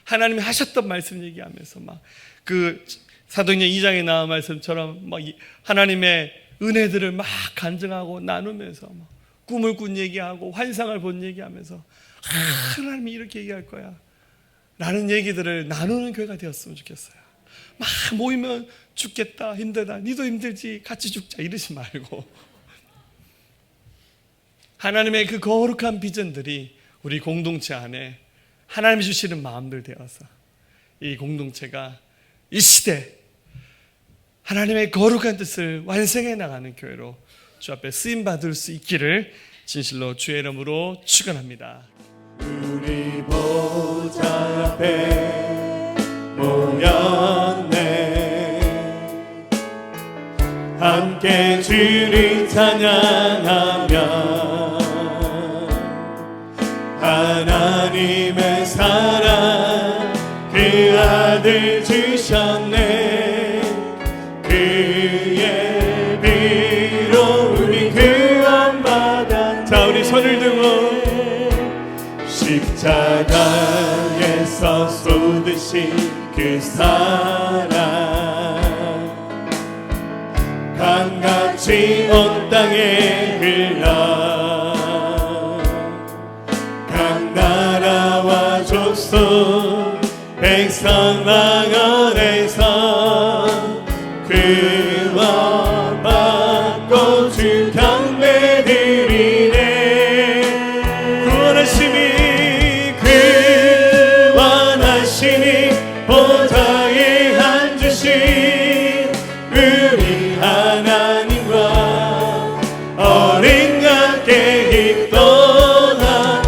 하나님이 하셨던 말씀 얘기하면서 막 그 사도행전 2장에 나온 말씀처럼 막 하나님의 은혜들을 막 간증하고 나누면서 막 꿈을 꾼 얘기하고 환상을 본 얘기하면서 하나님이 이렇게 얘기할 거야 라는 얘기들을 나누는 교회가 되었으면 좋겠어요. 막 모이면 죽겠다, 힘들다, 니도 힘들지, 같이 죽자 이러지 말고 하나님의 그 거룩한 비전들이 우리 공동체 안에 하나님이 주시는 마음들 되어서 이 공동체가 이 시대 하나님의 거룩한 뜻을 완성해 나가는 교회로 주 앞에 쓰임받을 수 있기를 진실로 주의 이름으로 축원합니다. 우리 보좌 앞에 모였네. 함께 주를 찬양하며 하나님의 사랑 그 아들 주셨네. 그의 피로 우리 구원받았네. 자, 우리 손을 들고 십자가에서 쏟으신 그 사랑 강같이 온 땅에 흘러 각 나라와 족속 백성 망언에서 구원받고 주 경배드리네. 구원하심이 보좌에 앉으신 우리 하나님과 어린 양께 있도다.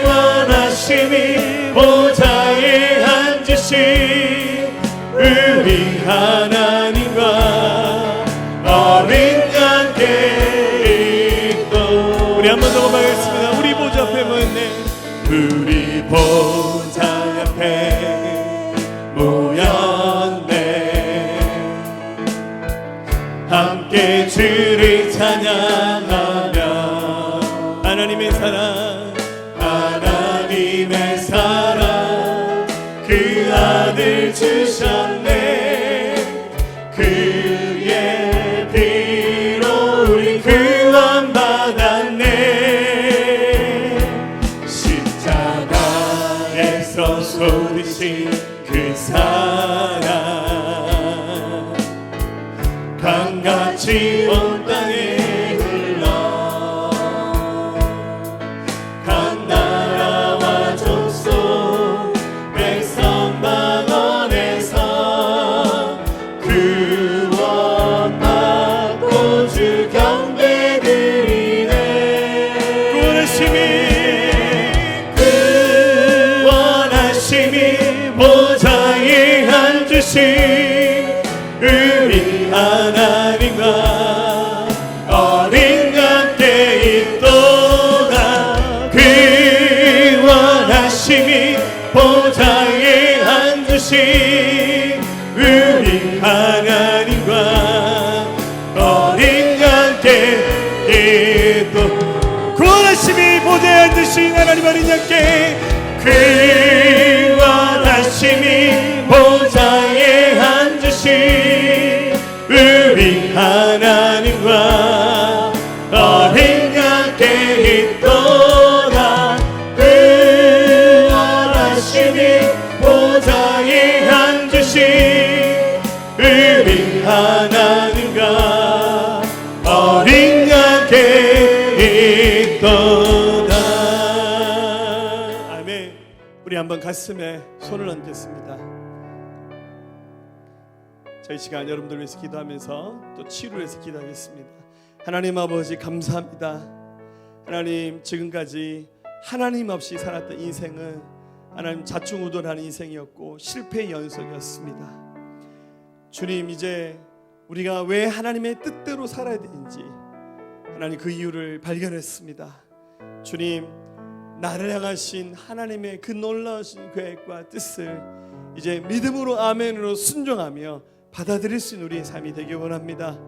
구원하심이 보좌에 앉으신 우리 하나님과 어린 양께 있도다. 우리 한 번 더 고백하겠습니다. 우리 보좌 앞에 모였네. 우리 보좌 앞에 모였네. 함께 주를 찬양하며 하나님의 사랑 그 아들 주셨네. 그의 피로 우리 구원받았네. 십자가에서 쏟으신 그 사랑 강같이 온 땅에 흘러 각 나라와 족속 백성 망언에서 구원받고 주 경배드리네. 구원하심이 보좌에 앉으신 우리 하나님과 어린 양께 있도다. 구원하심이 보좌에 앉으신 우리 하나님과 어린 양께 있도다. 구원하심이 보좌에 앉으신 하나님 어린 양께 구원하심이 보좌에 앉으신 우리 하나님과 어린 양께 있도다. 구원하심이 보좌에 앉으신 우리 하나님과 어린 양께 있도다. 아멘. 우리 한번 가슴에 손을 얹겠습니다. 저희 시간 여러분들 위해서 기도하면서 또 치유를 위해서 기도하겠습니다. 하나님 아버지 감사합니다. 하나님 지금까지 하나님 없이 살았던 인생은 하나님 좌충우돌하는 인생이었고 실패의 연속이었습니다. 주님, 이제 우리가 왜 하나님의 뜻대로 살아야 되는지 하나님 그 이유를 발견했습니다. 주님, 나를 향하신 하나님의 그 놀라우신 계획과 뜻을 이제 믿음으로 아멘으로 순종하며 받아들일 수 있는 우리의 삶이 되길 원합니다.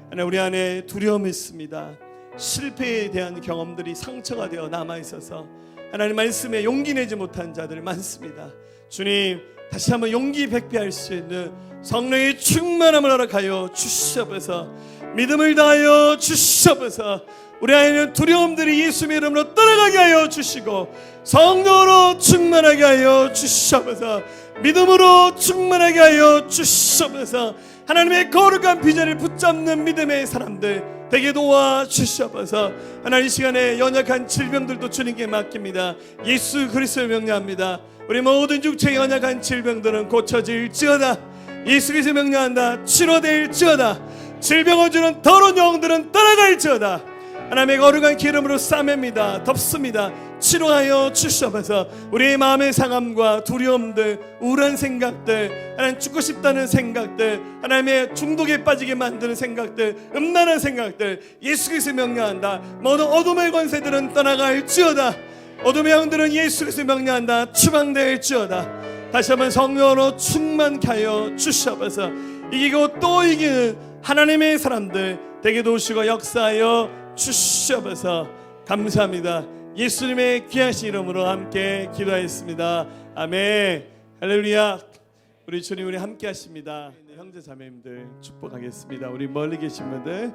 하나님, 우리 안에 두려움이 있습니다. 실패에 대한 경험들이 상처가 되어 남아있어서 하나님 말씀에 용기 내지 못한 자들 많습니다. 주님, 다시 한번 용기 백배할 수 있는 성령의 충만함을 허락하여 주시옵소서. 믿음을 다하여 주시옵소서. 우리 안에는 두려움들이 예수의 이름으로 떠나가게 하여 주시고 성령으로 충만하게 하여 주시옵소서. 믿음으로 충만하게 하여 주시옵소서. 하나님의 거룩한 비전을 붙잡는 믿음의 사람들 되게 도와 주시옵소서. 하나님, 이 시간에 연약한 질병들도 주님께 맡깁니다. 예수 그리스도를 명령합니다. 우리 모든 육체의 연약한 질병들은 고쳐질지어다. 예수 그리스도 명령한다. 치료될지어다. 질병을 주는 더러운 영들은 떠나갈지어다. 하나님의 거룩한 기름으로 싸맵니다. 덮습니다. 치료하여 주시옵소서. 우리의 마음의 상함과 두려움들, 우울한 생각들, 하나님 죽고 싶다는 생각들, 하나님의 중독에 빠지게 만드는 생각들, 음란한 생각들, 예수 그리스도 명령한다. 모든 어둠의 권세들은 떠나갈지어다. 어둠의 영들은 예수 그리스도 명령한다. 추방될지어다. 다시 한번 성령으로 충만케 하여 주시옵소서. 이기고 또 이기는 하나님의 사람들 되게 도우시고 역사하여 주시옵소서. 감사합니다. 예수님의 귀하신 이름으로 함께 기도하였습니다. 아멘. 할렐루야. 우리 주님, 우리 함께 하십니다. 형제 자매님들 축복하겠습니다. 우리 멀리 계신 분들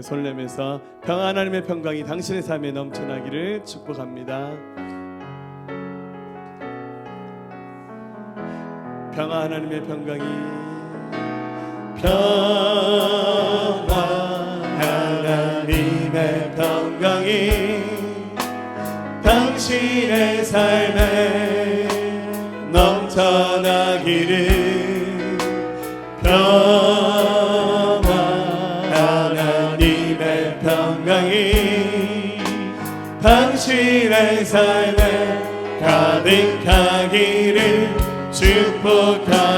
손을 내면서 평안, 하나님의 평강이 당신의 삶에 넘쳐나기를 축복합니다. 평안, 하나님의 평강이, 평안 하나님의 평강이 당신의 삶에 넘쳐나기를, 평안 하나님의 평강이 당신의 삶에 가득하기를 축복합니다.